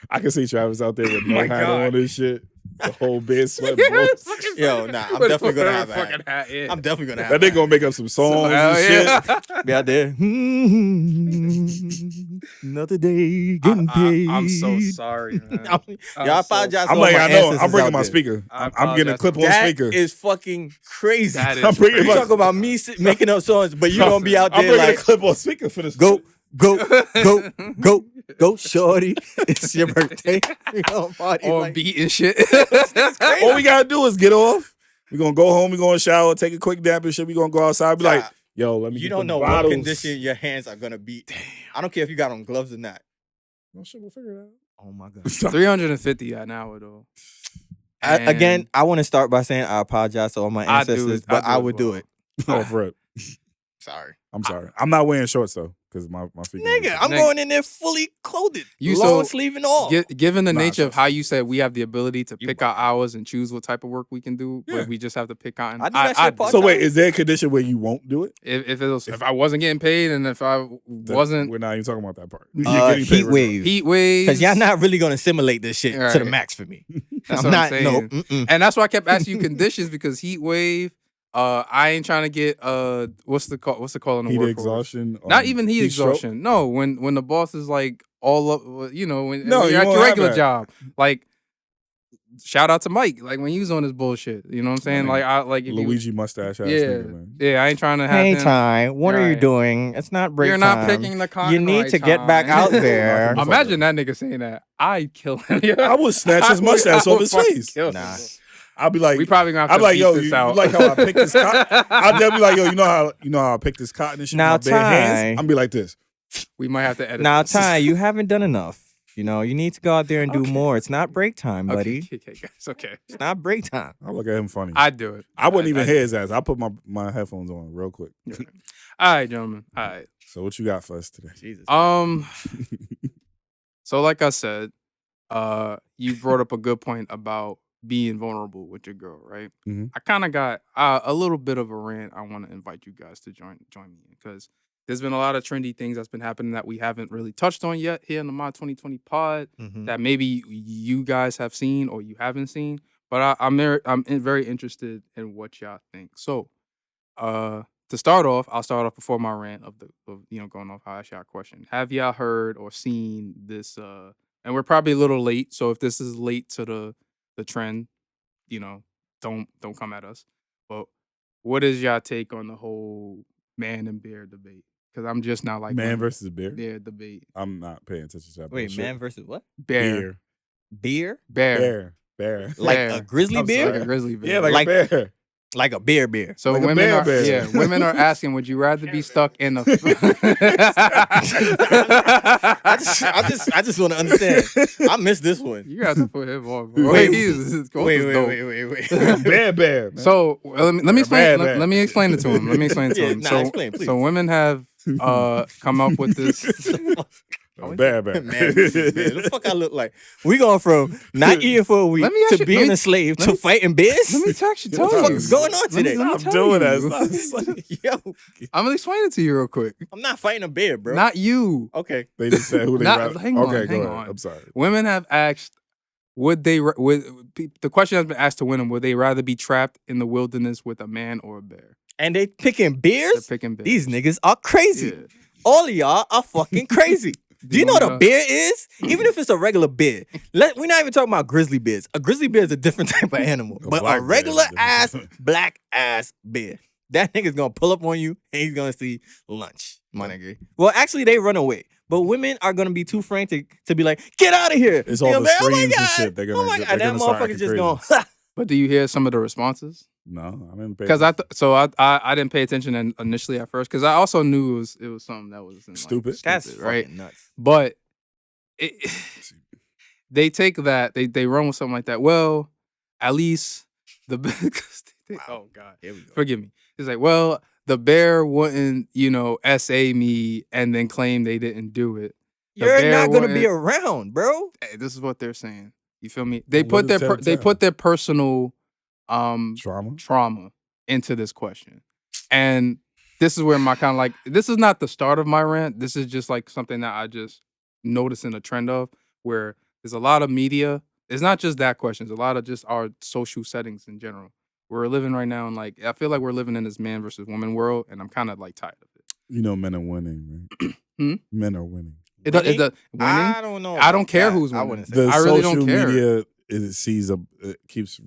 I can see Travis out there with Oh my no hat God. on this shit. The whole beard sweat balls. Yo, nah, I'm With definitely gonna whatever have a hat. fucking hat. Yeah. I'm definitely gonna have That a nigga hat. gonna make up some songs Hell and shit. yeah. Be out there. Another day getting paid. I'm so sorry, man. Y'all apologize. I'm to like, all my I know. ancestors I'm bringing out my there. speaker. I I'm getting a apologize. clip on That speaker. is fucking crazy. That is I'm bringing You my- talk about me making up songs, but you gonna be out I'm there bringing like, a clip on speaker for this. go, shorty. It's your birthday. We gonna party on like beat and shit. All we gotta do is get off. We're gonna go home. We're gonna shower, take a quick nap and shit. We're gonna go outside. Be like, yo, let me. You get don't them know bottles. what condition your hands are gonna be. Damn. I don't care if you got on gloves or not. No shit, we'll figure it Oh my god. out. 350 an hour though. Again, And I want to start by saying I apologize to all my I do ancestors, it- but I I do would as do well. it. Oh, for it. Sorry. I'm sorry. I'm not wearing shorts though, because my feet. Nigga, I'm Nigga. going in there fully clothed. You long so- sleeve and all. given the Nah, nature of trust how you said we have the ability to You pick our hours and choose what type of work we can do, Yeah. but we just have to pick cotton. I do that shit part- So wait, is there a condition where you won't do it? if I wasn't getting paid and if I wasn't We're not even talking about that part. You're getting paid heat regardless. wave. heat waves, Because y'all not really gonna simulate this shit to the Right. max for me. That's I'm what not. I'm No. saying. Mm-mm. And that's why I kept asking you conditions because heat wave. I ain't trying to get what's the call in the Heat workforce? exhaustion. Not even heat stroke? exhaustion. No, when the boss is like all up, when No, you're you at won't your have regular that. job. Like, shout out to Mike. Like when he was on his bullshit. You know what I'm saying? Man, If you- Luigi mustache ass yeah, nigga, man. yeah. I ain't trying to have Hey, him. Ty, what are you Right. doing? It's not break You're time. not picking the cotton. You need right to get back time. out there. Fuck Imagine that nigga saying that. I'd kill him. I would snatch his mustache off his face. Nah. I'll be like, We probably gonna have I'm to like, beat yo, this you out. like how I picked this cotton? I'll definitely be like, yo, you know how I picked this cotton and shit Now, with my bare Ty. hands? I'm be like this. We might have to edit. Now, this. Ty, you haven't done enough. You know, you need to go out there and do Okay. more. It's not break time, buddy. Okay, guys. Okay, It's not break time. I look at him funny. I'd do it. I wouldn't even I'd- hear his ass. I put my headphones on real quick. All right, gentlemen. All right. So what you got for us today? Jesus. So like I said, you brought up a good point about being vulnerable with your girl, right? Mhm. I kind of got a little bit of a rant. I want to invite you guys to join me in because there's been a lot of trendy things that's been happening that we haven't really touched on yet here in the Mod 2020 pod Mhm. that maybe you guys have seen or you haven't seen. But I'm very interested in what y'all think. So, to start off, I'll start off before my rant of going off how I asked y'all a question. Have y'all heard or seen this? And we're probably a little late, so if this is late to the trend, don't come at us. But what is y'all take on the whole man and bear debate? because I'm just not like Man women. versus bear. Yeah, debate. I'm not paying attention to that. Wait, bullshit. man versus what? Bear. Beer? Bear. Bear. Like Bear. a grizzly I'm bear? Like a grizzly bear. Yeah, like Like- a bear. Like a bear. So like a women bear are bear. yeah, women are asking, would you rather be stuck in a I just want to understand. I missed this one. You got to put him on, bro. Wait, His quote is dope. Bear. Man. So let me explain. Bad. Let me explain it to him. Let me explain it to Yeah, him. nah, So, explain, please. so women have come up with this. Bear. Man, the fuck I look like? We going from not eating for a week Let me to actually- being let me- a slave let to me- fighting bears? Let me text you. What Tell the you. fuck is going on Let me- today? let me Stop tell doing you. that. Yo, I'm gonna explain it to you real quick. I'm not fighting a bear, bro. Not you. Okay. They just said who they Not- rather. hang on, Okay, hang go on. ahead. I'm sorry. Women have asked, would the question has been asked to women, would they rather be trapped in the wilderness with a man or a bear? And they picking They're bears? picking bears. These niggas are crazy. Yeah. All of y'all are fucking crazy. Do you know what a bear is? Even if it's a regular bear. We're not even talking about grizzly bears. A grizzly bear is a different type of animal. A But black a bear regular is different. ass, black ass bear. That nigga's gonna pull up on you and he's gonna see lunch, my nigga. Well, actually, they run away. But women are gonna be too frantic to be like, get out of here. It's all You know, the man, oh my screams and God. shit. They're gonna- oh my they're God. That gonna start motherfucker acting just crazy. going, But do you hear some of the responses? No, I didn't pay. Because I didn't pay attention initially at first because I also knew it was something that was Stupid. that's right? fucking nuts. But they take that they run with something like that. Well, at least the oh god, Here we go. forgive me. It's like, well, the bear wouldn't SA me and then claim they didn't do it. The You're bear not gonna be wouldn't- around, bro. Hey, this is what they're saying. You feel me? They Well, put let their it they tell. put their personal Trauma. trauma into this question. And this is where my kind of like, this is not the start of my rant. This is just like something that I just noticing a trend of where there's a lot of media. It's not just that question. It's a lot of just our social settings in general. We're living right now and like, I feel like we're living in this man versus woman world and I'm kind of like tired of it. You know, men are winning, right? Men are winning. Winning? I don't know. I don't about care that. who's I winning. wouldn't say The I really social don't care. media keeps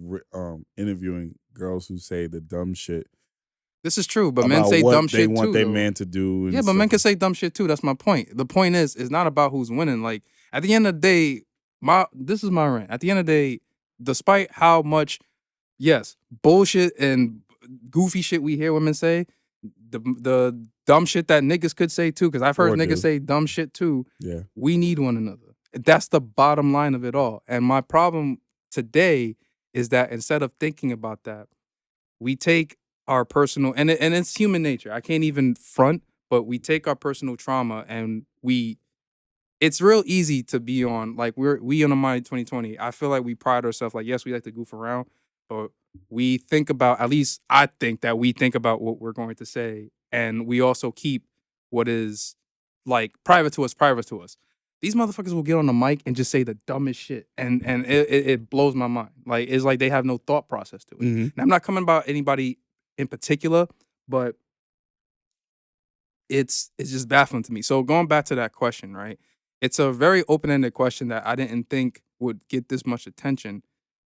interviewing girls who say the dumb shit. This is true, but men about say what dumb they shit want too. their though. man to do. And Yeah, but men stuff. can say dumb shit too. That's my point. The point is, it's not about who's winning. Like at the end of the day, this is my rant. At the end of the day, despite how much, yes, bullshit and goofy shit we hear women say, the dumb shit that niggas could say too, because I've heard Or niggas do. say dumb shit too. Yeah. We need one another. That's the bottom line of it all. And my problem today is that instead of thinking about that, we take our personal and it's human nature. I can't even front, but we take our personal trauma and it's real easy to be on like we on the Mind 2020. I feel like we pride ourselves like, yes, we like to goof around, but we think about, at least I think that we think about what we're going to say, and we also keep what is like private to us. These motherfuckers will get on the mic and just say the dumbest shit, and it blows my mind. Like it's like they have no thought process to it. Mhm. And I'm not coming about anybody in particular, but it's just baffling to me. So going back to that question, right? It's a very open-ended question that I didn't think would get this much attention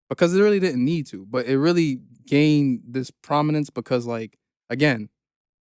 because it really didn't need to, but it really gained this prominence because, like, again,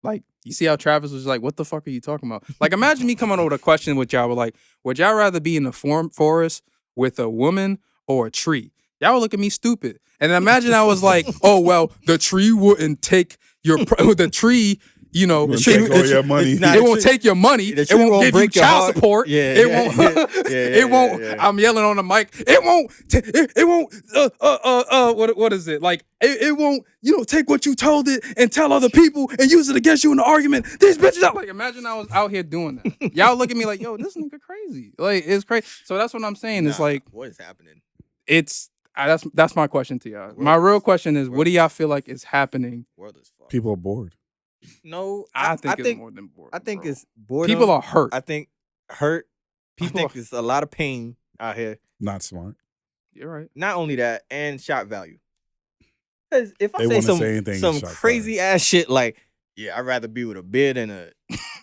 like you see how Travis was like, "What the fuck are you talking about?" Like, imagine me coming over with a question with y'all, like, would y'all rather be in the forest with a woman or a tree? Y'all would look at me stupid. And imagine I was like, "Oh well, the tree wouldn't take the tree." You know, We'll the take tree- all your money. it's not- it won't take your money. The It tree won't won't give you break your child heart. support. Yeah, It yeah, won't. yeah, It won't. yeah. I'm yelling on the mic. It won't. It won't. What is it? Like it won't. You know, take what you told it and tell other people and use it against you in the argument. These bitches out. Like imagine I was out here doing that. Y'all look at me like, yo, this nigga crazy. Like it's crazy. So that's what I'm saying. It's Nah, like what is happening? that's my question to y'all. My real question is, what do y'all feel like is happening? World is fucked. People are bored. No, I think it's more than boredom. I think bro. it's boredom. people are hurt. I think hurt. People I think there's a lot of pain out here. Not smart. You're right. Not only that, and shock value. Because if I They say wanna say anything in some shock crazy ass shit like, yeah, I'd rather be with a bear than a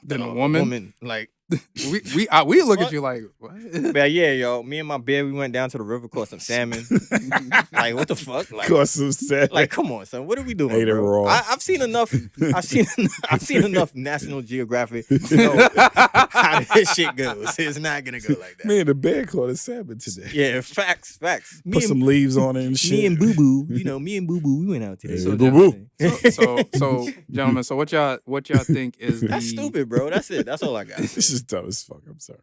Than a woman? Like, we look Fuck. at you like what? But yeah, yo, me and my bear, we went down to the river, caught some salmon. Like, what the fuck? Like, Cause some sad. like, come on, son. What are we doing, Ate it bro? raw. I've seen enough. I've seen enough National Geographic to know how this shit goes. It's not gonna go like that. Man, the bear caught a salmon today. Yeah, facts. Put some leaves on it and shit. Me and Boo Boo, me and Boo Boo, we went out today. Hey, So, boo-boo. so gentlemen, so what y'all think is That's stupid, bro. That's it. That's all I got. This is dumb as fuck. I'm sorry.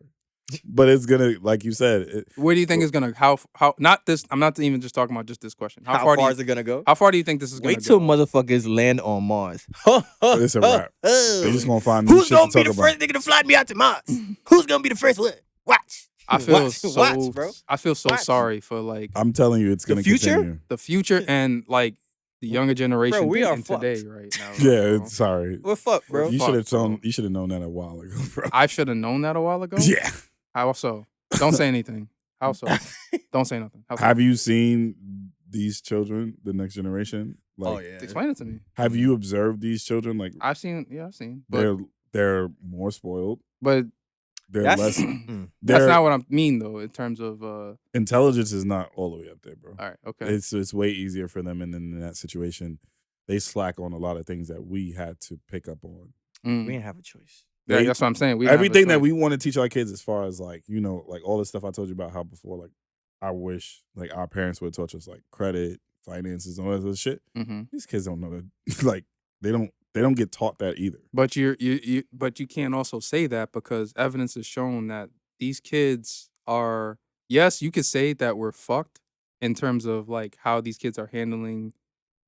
But it's gonna, like you said, Where do you think is gonna how not this? I'm not even just talking about just this question. How far far do is it gonna go? how far do you think this is gonna Wait till go? motherfuckers land on Mars. it's a wrap. They're just gonna find new Who's shit gonna to be talk the about. first nigga to fly me out to Mars? Who's gonna be the first one? Watch. I feel Watch, bro. I feel so Watch. sorry for like I'm telling you, it's gonna future? continue. the future and like the younger generation Bro, we are thinking today fucked. right now. Yeah, bro. sorry. What fuck, bro? You fuck, should have bro. known. You should have known that a while ago, bro. I should have known that a while ago. Yeah. How so? Don't say anything. How so? Don't say nothing. How so? Have you seen these children, the next generation? Like, Oh yeah. Explain it to me. have you observed these children? Like, I've seen. But they're more spoiled. but They're That's less. mm. that's Their not what I mean though. In terms of all intelligence is not all the way up there, bro. right, okay. It's way easier for them, and then in that situation, they slack on a lot of things that we had to pick up on. Mm. We didn't have a choice. Yeah, They- that's what I'm saying. We didn't have a Everything that choice. we want to teach our kids, as far as like, you know, like all the stuff I told you about how before, like I wish like our parents would have taught us like credit, finances, and all that other shit. Mhm. These kids don't know that. Like they don't get taught that either. But but you can't also say that because evidence has shown that these kids are, yes, you could say that we're fucked in terms of like how these kids are handling,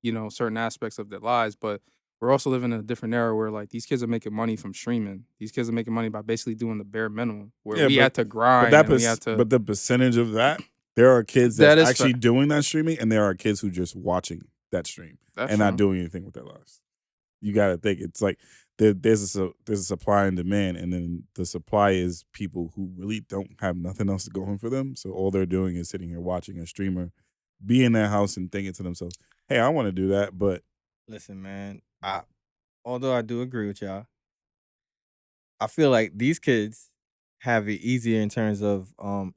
you know, certain aspects of their lives, but we're also living in a different era where like these kids are making money from streaming. These kids are making money by basically doing the bare minimum where Yeah, we but- had to grind But and we had to but the percentage of that, there are kids That that's is actually fact. doing that streaming, and there are kids who just watching that stream that's and not true. doing anything with their lives. You got to think it's like there's a supply and demand, and then the supply is people who really don't have nothing else going for them, so all they're doing is sitting here watching a streamer be in their house and thinking to themselves, "Hey, I want to do that," but Listen, man. Although I do agree with y'all, I feel like these kids have it easier in terms of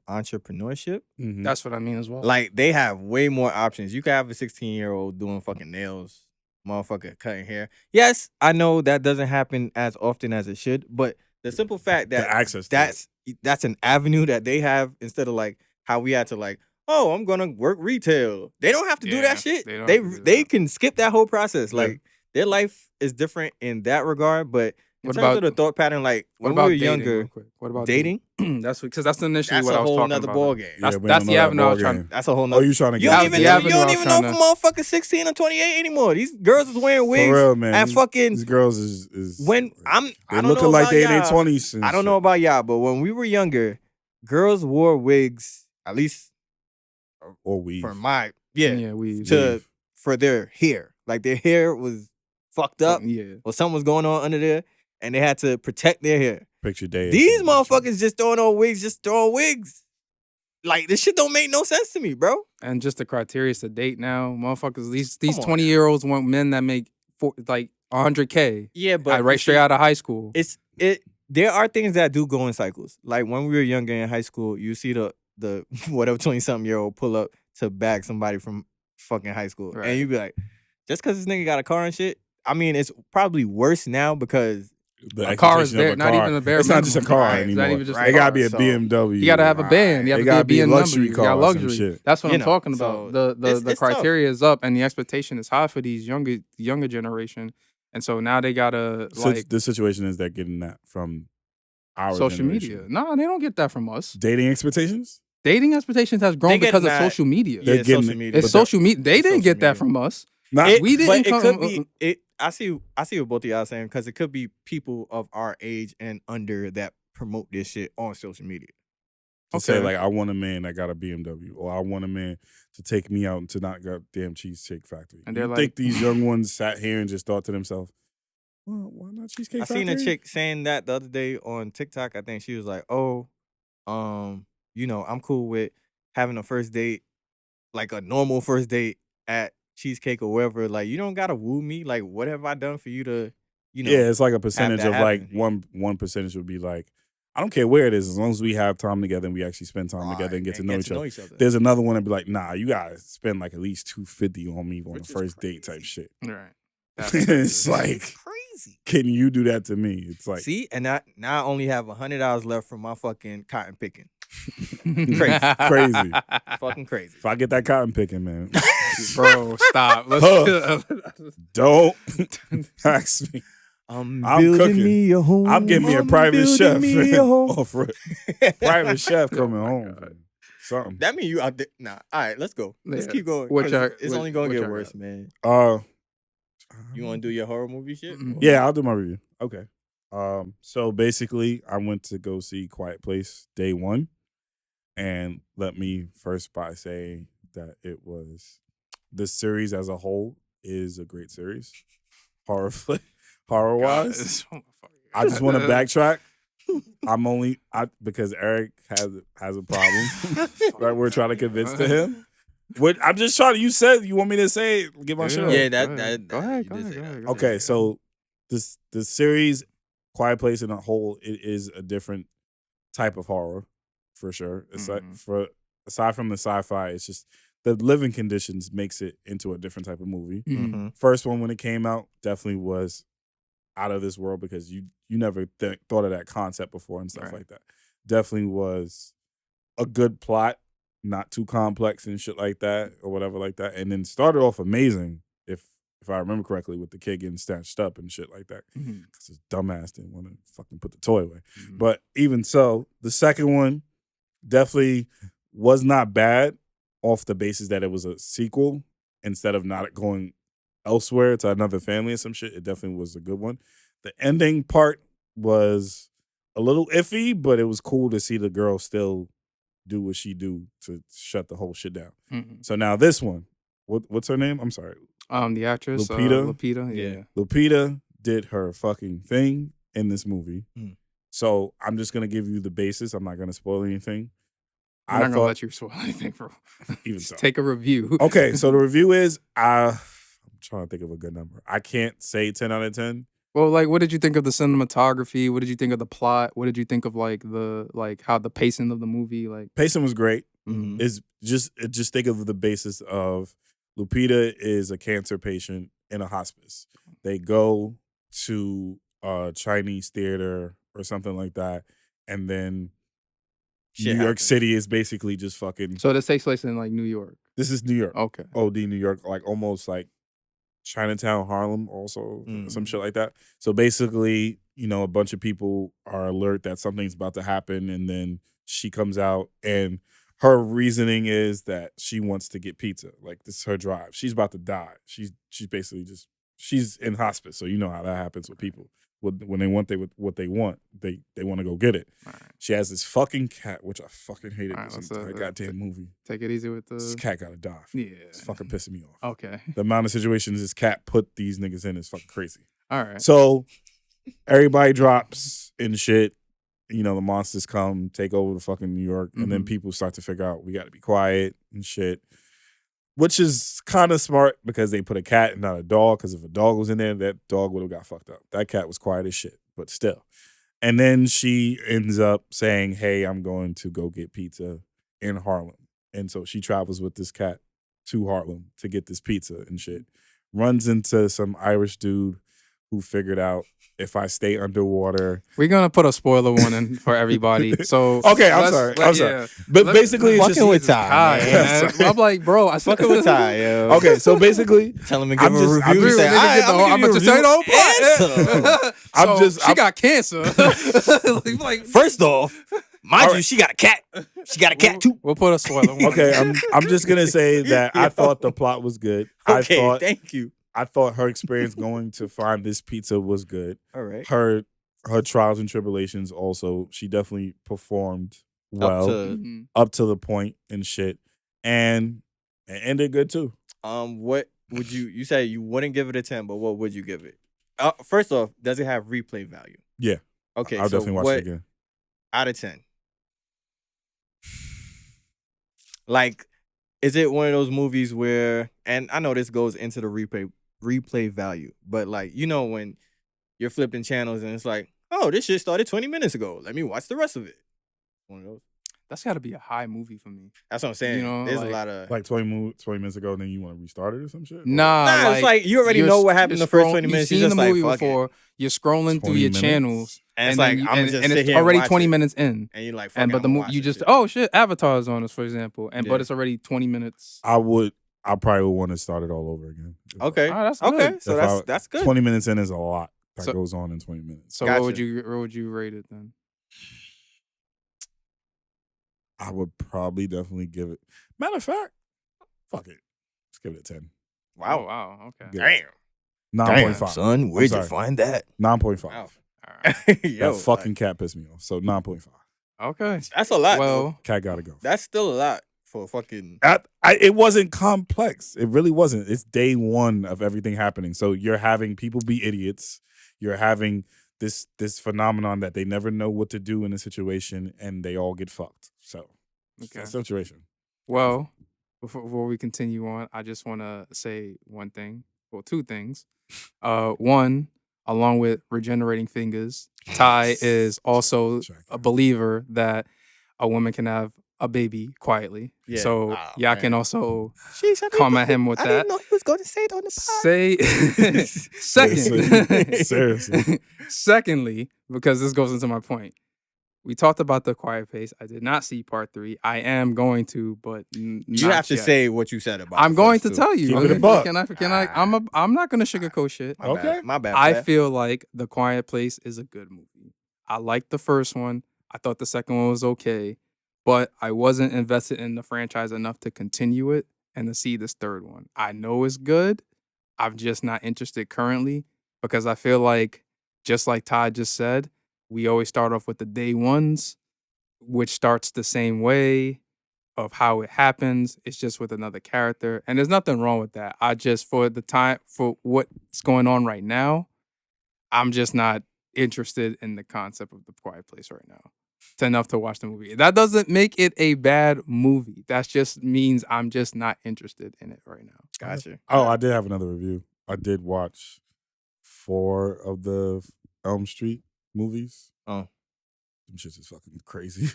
entrepreneurship. That's what I mean as well. Like they have way more options. You could have a 16-year-old doing fucking nails, motherfucker cutting hair. Yes, I know that doesn't happen as often as it should, but the simple fact the that access to it. that's an avenue that they have instead of like how we had to like, oh, I'm gonna work retail. They don't have to do Yeah, that shit. they don't They have to do they that. can skip that whole process. Yeah. Like their life is different in that regard. But in What terms about- of the thought pattern, like what when about we were dating, younger, real quick? What about dating, that's because that's initially that's what a I was whole talking nother about. ball game. That's- we that's don't the know that avenue I was ball trying- game. That's a whole Oh, nother. you trying to You get don't That's even the know, avenue you I don't was even know trying if a motherfucker 16 or 28 anymore. These girls is wearing wigs For real, man. and fucking These girls is when I they don't looking know like about they in their y'all. 20s. I don't know about y'all, but when we were younger, girls wore wigs, at least or we. for my Yeah, we for their hair. Like their hair was fucked up yeah. or something was going on under there, and they had to protect their hair. Picture day. These motherfuckers just throwing on wigs. Like this shit don't make no sense to me, bro. And just the criteria to date now, motherfuckers. These Come on 20-year-olds want men that make like 100K. Yeah, but Right straight out of high school. There are things that do go in cycles. Like when we were younger in high school, you see the whatever 20-something-year-old pull up to bag somebody from fucking high school. Right. And you be like, just because this nigga got a car and shit. I mean, it's probably worse now because A car is bare, not even a bare It's not just a minimum. car Right, it's anymore. not even just a It gotta be a car, so- BMW. You gotta have a band. You It have gotta to be a BMW. luxury You car got or some luxury. shit. That's what You I'm know, talking so about. The it's tough. criteria is up and the expectation is high for these younger generation. And so now they gotta like The situation is they're getting that from our social generation. media. No, they don't get that from us. Dating expectations. Dating expectations has grown They because getting of that- social media. They're yeah, getting social it, media. It's but that- social media. They It's didn't social get that media. from us. Not We didn't But it come- could be it. I see what both of y'all are saying because it could be people of our age and under that promote this shit on social media. to say Okay. like I want a man that got a BMW, or I want a man to take me out to not goddamn Cheesecake Factory. And You they're think like- these young ones sat here and just thought to themselves, well, why not Cheesecake I Factory? seen a chick saying that the other day on TikTok. I think she was like, "Oh, I'm cool with having a first date, like a normal first date at Cheesecake or wherever. Like, you don't gotta woo me. Like, what have I done for you to, Yeah, it's like a percentage that of like happen. one percentage would be like, I don't care where it is, as long as we have time together and we actually spend time together and get to know each other. There's another one that be like, nah, you gotta spend like at least $250 on me on the first date type shit. Right. It's like crazy. Can you do that to me? It's like see, and now I only have $100 left from my fucking cotton picking. Crazy. Fucking crazy. If I get that cotton picking, man. Bro, stop. Don't ask me. I'm cooking. Me a home. I'm getting me a private chef. Private chef coming home. Something. That mean you out there? Nah. All right, let's go. Let's keep going. It's only gonna get worse, man. You want to do your horror movie shit? Yeah, I'll do my review. Okay. So basically, I went to go see Quiet Place day one, and let me first by saying that it was this series as a whole is a great series, horror wise. I just want to backtrack. Because Eric has a problem that we're trying to convince to him. I'm just trying to. You said you want me to say get my shit. Yeah, Go ahead. Okay, so this series, Quiet Place in a whole, it is a different type of horror for sure. It's like aside from the sci-fi, it's just the living conditions makes it into a different type of movie. First one when it came out definitely was out of this world because you never thought of that concept before and stuff like that. Definitely was a good plot. Not too complex and shit like that or whatever like that. And then started off amazing, if I remember correctly, with the kid getting snatched up and shit like that. Because his dumbass didn't want to fucking put the toy away. But even so, the second one definitely was not bad off the basis that it was a sequel instead of not going elsewhere to another family or some shit. It definitely was a good one. The ending part was a little iffy, but it was cool to see the girl still do what she do to shut the whole shit down. So now this one, what's her name? I'm sorry. The actress Lupita. Yeah. Lupita did her fucking thing in this movie. So I'm just gonna give you the basis. I'm not gonna spoil anything. I'm not gonna let you spoil anything, bro. Even so, take a review. Okay, so the review is I'm trying to think of a good number. I can't say 10 out of 10. Well, like, what did you think of the cinematography? What did you think of the plot? What did you think of how the pacing of the movie? Like, pacing was great. It's just think of the basis of Lupita is a cancer patient in a hospice. They go to a Chinese theater or something like that, and then New York City is basically just fucking. So this takes place in like New York. This is New York. Okay. OD New York, like almost like Chinatown, Harlem, also some shit like that. So basically, a bunch of people are alert that something's about to happen, and then she comes out, and her reasoning is that she wants to get pizza. Like, this is her drive. She's about to die. She's basically she's in hospice, so you know how that happens with people. When they want what they want, they want to go get it. Right. She has this fucking cat, which I fucking hated this entire goddamn movie. Take it easy with this cat gotta die. Yeah. It's fucking pissing me off. Okay. The amount of situations this cat put these niggas in is fucking crazy. All right. So everybody drops and shit. The monsters come, take over the fucking New York, and then people start to figure out we got to be quiet and shit. Which is kind of smart because they put a cat and not a dog. Because if a dog was in there, that dog would have got fucked up. That cat was quiet as shit, but still. And then she ends up saying, hey, I'm going to go get pizza in Harlem. And so she travels with this cat to Harlem to get this pizza and shit. Runs into some Irish dude who figured out if I stay underwater. We're gonna put a spoiler warning for everybody. So okay, I'm sorry. But basically, it's fucking with Ty, man. I'm like, bro, I fucking with Ty, yo. Okay, so basically, tell him to give a review. I'm gonna say no. So she got cancer. Like, first off, mind you, she got a cat. She got a cat too. We'll put a spoiler warning. Okay, I'm just gonna say that I thought the plot was good. Okay, thank you. I thought her experience going to find this pizza was good. All right. Her trials and tribulations also, she definitely performed well up to the point and shit. And it ended good too. What would you say you wouldn't give it a 10, but what would you give it? First off, does it have replay value? Yeah. Okay, I'll definitely watch it again. Out of 10. Like, is it one of those movies where, and I know this goes into the replay value, but like, when you're flipping channels and it's like, oh, this shit started 20 minutes ago. Let me watch the rest of it. One of those. That's got to be a high movie for me. That's what I'm saying. You know, There's a like- lot of Like 20 minutes ago, and then you want to restart it or some shit? Or- Nah, it's like you already you're- know what happened you're the first scroll- 20 minutes. You've You're seen just the like, movie fuck it. before. You're scrolling through 20 your minutes? channels, And it's then like, you- I'ma and, just and sit it's here and already watch 20 it. minutes in. And you're like, And but the movie you just oh shit, Avatar's on us, for example, and Yeah. but it's already 20 minutes. I probably would want to start it all over again. Okay. All right, that's Okay. good. So that's good. 20 minutes in is a lot that So- goes on in 20 minutes. So Gotcha. what would you rate it then? I would probably definitely give it. Matter of fact, fuck it. Let's give it a 10. Oh Wow. wow, okay. Yeah. Damn. 9.5. son. Where'd you sorry. find that? 9.5. Wow. All right. Yo, That fucking cat pissed me off. So 9.5. Okay. that's a lot. Well, Well, Cat gotta go. that's still a lot for fucking. It wasn't complex. It really wasn't. It's day one of everything happening. So you're having people be idiots. You're having this phenomenon that they never know what to do in a situation, and they all get fucked. So it's Okay. a situation. well, before we continue on, I just want to say one thing. Well, two things. One, along with regenerating fingers, Ty is also a believer that a woman can have a baby quietly. Yeah. So Oh, y'all man. can also Jeez, come at him with I that. didn't know he was going to say it on the pod. Say second. Seriously. Secondly, because this goes into my point, we talked about The Quiet Place. I did not see part 3. I am going to, but You not have to yet. say what you said about. I'm the going first to two. tell you. Keep it a buck. Can I? I'm not gonna sugarcoat shit. My bad. Okay. My bad. I Pat. feel like The Quiet Place is a good movie. I liked the first one. I thought the second one was okay, but I wasn't invested in the franchise enough to continue it and to see this third one. I know it's good. I'm just not interested currently because I feel like, just like Todd just said, we always start off with the day ones, which starts the same way of how it happens. It's just with another character. And there's nothing wrong with that. I just, for what's going on right now, I'm just not interested in the concept of The Quiet Place right now. It's enough to watch the movie. That doesn't make it a bad movie. That just means I'm just not interested in it right now. Gotcha. Oh, I did have another review. I did watch 4 of the Elm Street movies. Oh. Them shits is fucking crazy.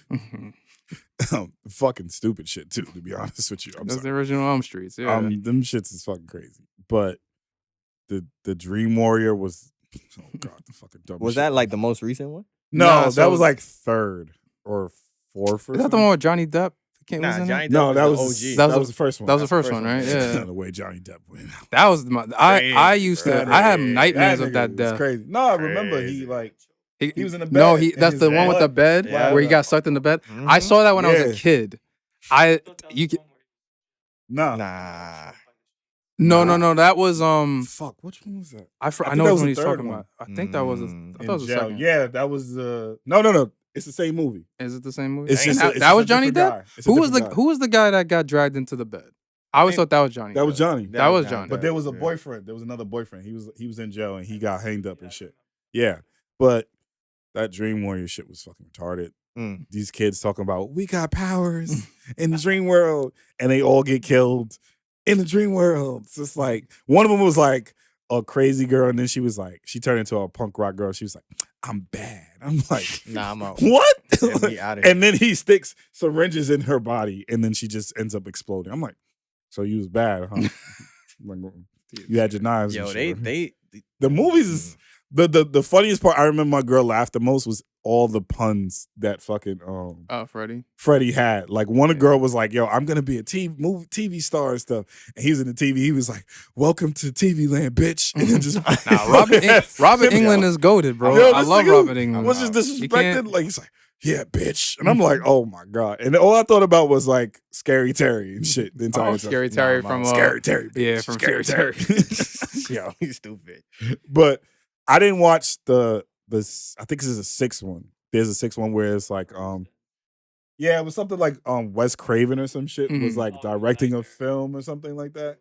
Fucking stupid shit too, to be honest with you. I'm That's the sorry. original Elm Streets. Yeah. Them shits is fucking crazy. But the Dream Warrior was, oh god, the fucking dumb Was shit. that like the most recent one? No, Nah, that so- was like 3rd or 4th or Is that the something. one with Johnny Depp? Nah, was in it? Johnny Depp No, was that the was OG. that was the first one. That was the That's first one, right? Yeah. The way Johnny Depp went out. That was my. I used to. That I had nigga- nightmares that of that nigga was death. crazy. No, I remember he Crazy. like he was in the bed. No, and that's his the one with the bed Yeah. where he got sucked in the bed. I Mhm. saw that when I was a Yeah. kid. Nah. Nah. No. That was Fuck, which one was that? I think know that which was one the he's third talking one. about. I think that was. I Mm. thought it was In the jail. second. Yeah, that was no. It's the same movie. Is it the same movie? It's And just that, it's that just was a Johnny different Depp. guy. It's a Who was different guy. who was the guy that got dragged into the bed? I always thought that was Johnny. That was Depp. Johnny. That was Johnny. But there was a Yeah. boyfriend. There was another boyfriend. He was in jail and he got hanged up and shit. Yeah, but that Dream Warrior shit was fucking retarded. Mm. These kids talking about we got powers in the dream world, and they all get killed in the dream world. It's just like one of them was like a crazy girl, and then she turned into a punk rock girl. She was like, "I'm bad." I'm like, Nah, I'm out. what? Get me outta here. And then he sticks syringes in her body, and then she just ends up exploding. I'm like, so you was bad, huh? I'm like, you had your knives. Yo, and shit. the The movies is the funniest part. I remember my girl laughed the most was all the puns that fucking Freddie. Freddie had. Like one Yeah. girl was like, "Yo, I'm gonna be a TV star and stuff," and he was in the TV. He was like, "Welcome to TV land, bitch," and then just Nah, Robert England is goated, bro. Yo, I this love nigga Robert England. was just You can't- disrespected. Like he's like, "Yeah, bitch," and I'm like, "Oh my god!" And all I thought about was like Scary Terry and shit. The entire Oh, time. Scary Terry Nah, from Scary Terry, bitch. yeah, from Scary Scary Terry. Yo, he's stupid. But I didn't watch the I think this is a 6th one. There's a 6th one where it's like yeah, it was something like Wes Craven or some shit was Mhm. like directing a film or something like that.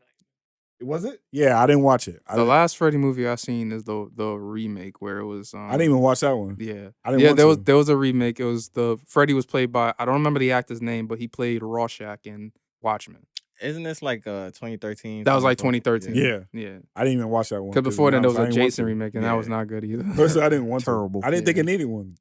Was it? Yeah, I didn't watch it. The last Freddy movie I seen is the remake where it was. I didn't even watch that one. Yeah, I didn't yeah. want There was a remake. It was Freddy was played by, I don't remember the actor's name, but he played Rorschach in Watchmen. Isn't this like 2013? That was like 2014? 2013. Yeah. Yeah. I didn't even watch that one. Because before then, there was I a didn't want Jason to. remake, and Yeah. that was not good either. Personally, I didn't want Terrible. to. I didn't think Yeah. it needed one.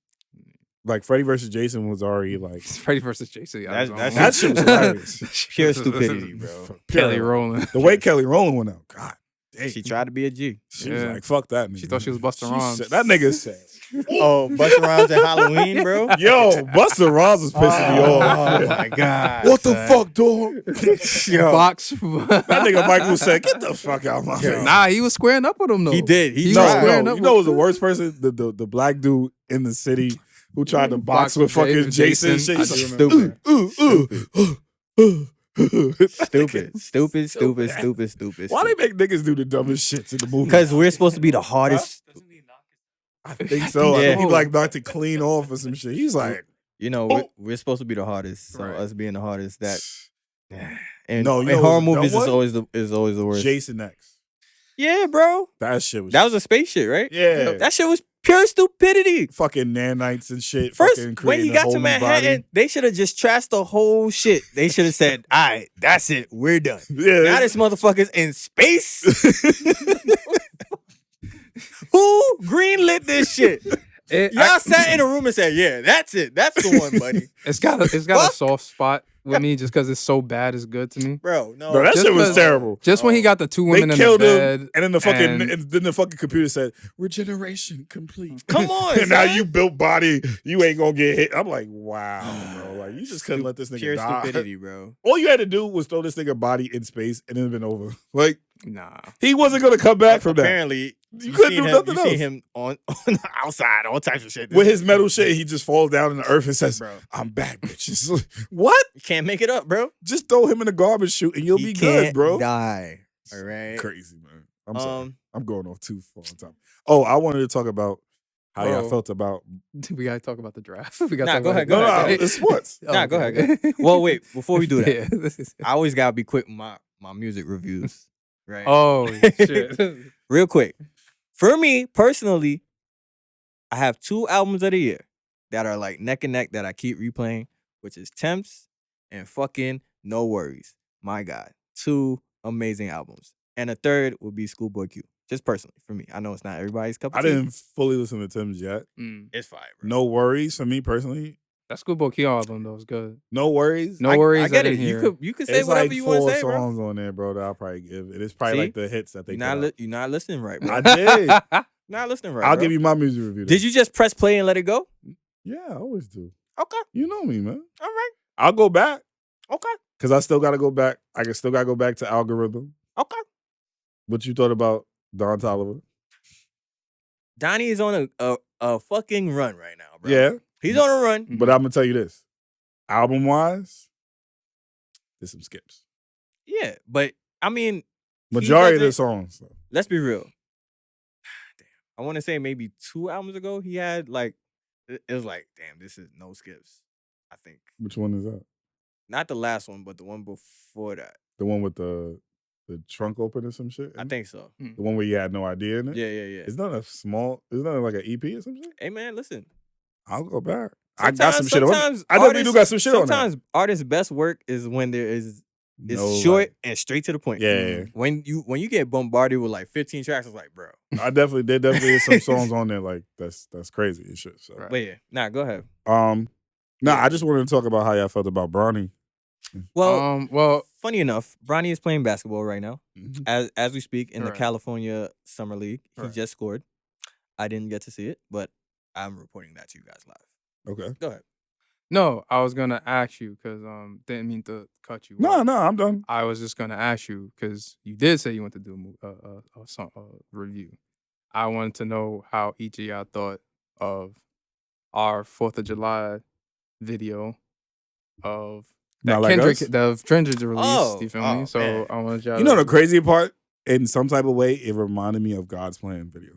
Like Freddy versus Jason was already like Freddy versus Jason. That shit was hilarious. Pure stupidity, bro. Kelly Rowland. The way Kelly Rowland went out, God dang. She tried to be a G. She was Yeah. like, fuck that nigga. She thought she was Busta She Rhymes. said- that nigga said, Oh, Busta Rhymes at Halloween, bro. yo, Busta Rhymes was pissing me off. Oh my god. What the fuck, dog? Yo. Box. That nigga Michael said, get the fuck out of my face. Nah, he was squaring up with him though. He did. He was No, tried. squaring no, up you know with- who was the worst person? The black dude in the city who tried to box Box with with fucking Jason and shit. I He's do like, remember. Stupid. Why they make niggas do the dumbest shits in the movie? Because we're supposed to be the hardest. I think so. I Yeah. think he like knocked it clean off or some shit. He's like, You know, we're supposed to be the hardest. So Right. us being the hardest, that and, No, you and know horror what's the movies dumb is always the worst. Jason X. Yeah, bro. That shit was. That was a space shit, right? yeah. That shit was pure stupidity. Fucking nanites and shit. First, fucking when creating he a got whole to new Manhattan, body. they should have just trashed the whole shit. They should have said, all right, that's it. We're done. Yeah. Now this motherfucker's in space. Who greenlit this shit? Y'all sat in a room and said, yeah, that's it. That's the one, buddy. It's got a soft spot with me just because it's so bad it's good to me. Bro, no. Bro, that Just shit was 'cause- terrible. Just when he got the two women They in killed the him, bed, and then the fucking and- and then the fucking computer said regeneration complete. Come on, and now son. you built body, you ain't gonna get hit. I'm like, wow, bro. Like you just couldn't let this nigga Pure die. stupidity, bro. All you had to do was throw this nigga body in space, and it'd been over. Like nah. he wasn't gonna come back from that. Apparently, You couldn't seen do him, nothing you seen else. him on the outside, all types of shit. With his metal shit, he just falls down in the earth and says, Bro, "I'm back, bitches." What? you can't make it up, bro. Just throw him in the garbage chute, and you'll He be can't good, bro. Die. All right. Crazy, man. I'm sorry. Um, I'm going off too far on time. Oh, I wanted to talk about how y'all Bro. felt about. We gotta talk about the draft. We gotta Nah, talk go about ahead, it. go No, ahead. no, it's sports. Nah, go ahead, well, wait. Before we do that, Yeah, this is- I always gotta be quick with my music reviews, right? oh shit. Real quick. For me personally, I have 2 albums of the year that are like neck and neck that I keep replaying, which is Temps and fucking No Worries. My God, 2 amazing albums, and a third would be Schoolboy Q. Just personally for me, I know it's not everybody's cup of I tea. didn't fully listen to Tim's yet. Mm. It's fine, bro. No worries for me personally. That Schoolboy Q album though was good. No worries. No worries. I get in it. Here. You could say It's whatever like you want 4 to say, bro. songs on there, bro. That I'll probably give. It is probably See? like the hits that they. You're not listening right, bro. I did. Not listening right. I'll bro. give you my music review. Did you just press play and let it go? Yeah, I always do. Okay. You know me, man. All right. I'll go back Okay. because I still got to go back. I can still got to go back to Algorithm. Okay. What you thought about Don Toliver? Donnie is on a fucking run right now, bro. Yeah, He's on a run. but I'm gonna tell you this: album wise, there's some skips. Yeah, but I mean, Majority of the doesn't- songs. So. let's be real. Damn. I want to say maybe 2 albums ago, he had like, it was like, damn, this is no skips. I think. Which one is that? Not the last one, but the one before that. The one with the trunk open or some shit? I think so. The one where you had no idea in it? Yeah, yeah, yeah. It's not a small, it's not like an EP or some shit? Hey, man, listen. I'll go back. I got some shit on Sometimes I definitely do got some shit on there. Sometimes artists' best work is when there is it's No, short like- and straight to the point. Yeah, yeah, yeah. When you get bombarded with like 15 tracks, it's like, bro. there definitely is some songs on there like that's crazy and shit. So Right. But yeah, nah, go ahead. I just wanted to talk about how y'all felt about Bronny. Well, funny enough, Bronny is playing basketball right now, Mm-hmm. as we speak in the Right. California Summer League. He Right. just scored. I didn't get to see it, but I'm reporting that to you guys live. Okay. Go ahead. No, I was gonna ask you because didn't mean to cut you. No, off. I'm done. I was just gonna ask you because you did say you want to do a review. I wanted to know how each of y'all thought of our 4th of July video of that Not like Kendrick, us? the Kendrick release. Oh, you feel oh, me? So man. I wanted y'all. You know to, the crazy part? In some type of way, it reminded me of God's Plan video.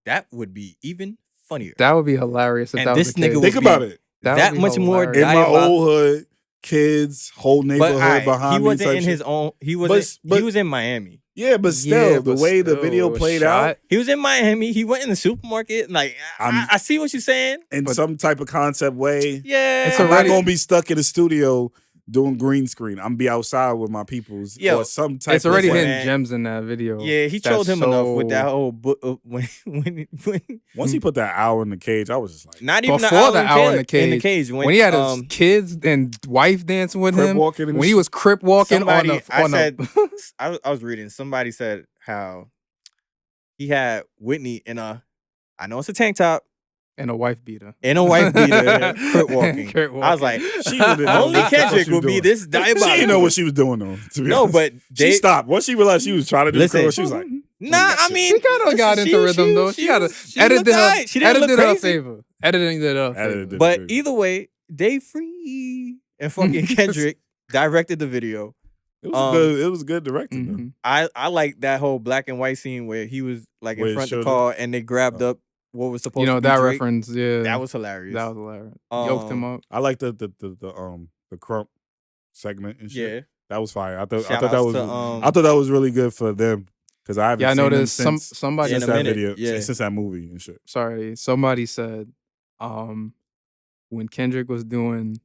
That would be even funnier. That would be hilarious if And that was this the nigga case. would Think be- about it. that would be much more hilarious. In my Diabolical. old hood, kids, whole but neighborhood alright, behind he me. wasn't type in shit. his own. He was in Miami. Yeah, but still, Yeah, the but way the still, video it was played shot. out He was in Miami. He went in the supermarket. Like I see what you're saying. in But- some type of concept way, Yeah, It's I'm not already- gonna be stuck in the studio doing green screen. I'm be outside with my peoples Yo, or some type. It's already of hitting hitting man. gems in that video. Yeah, he That's trolled him enough with that so- whole book when Once he put that owl in the cage, I was just like, not even Before the hour in the cage when he had his kids and wife dancing with crip him, walking and when he shit. was crip walking somebody, on I a said, I was reading. Somebody said how he had Whitney in a, I know it's a tank top and a wife beater. and a wife beater, crip walking. Crip I was like, walking. she didn't know only what the fuck Kendrick she was would be doing. this She diabolical. didn't know what she was doing though. To be No, honest. but she they stopped. Once she realized she was trying to do Listen. the curl, she was like, Nah, I mean, She kind of got listen, into rhythm though. She got she edited looked her, alright. She didn't edited look her crazy. favor. Editing it up. Edited it. But either way, they free and fucking Kendrick directed the video. it was good. It was good directing though. Mhm. I like that whole black and white scene where he was like Where in it front of the showed car and they grabbed up what was supposed You know to be that Drake. reference, yeah. That was hilarious. That was hilarious. Yoked him up. I like the crump segment and shit. Yeah. That was fire. I thought Shout that outs was to, I thought that was really good for them because I haven't Yeah, I seen them noticed since, somebody in since a that minute, video, yeah. since that movie and shit. sorry, somebody said when Kendrick was doing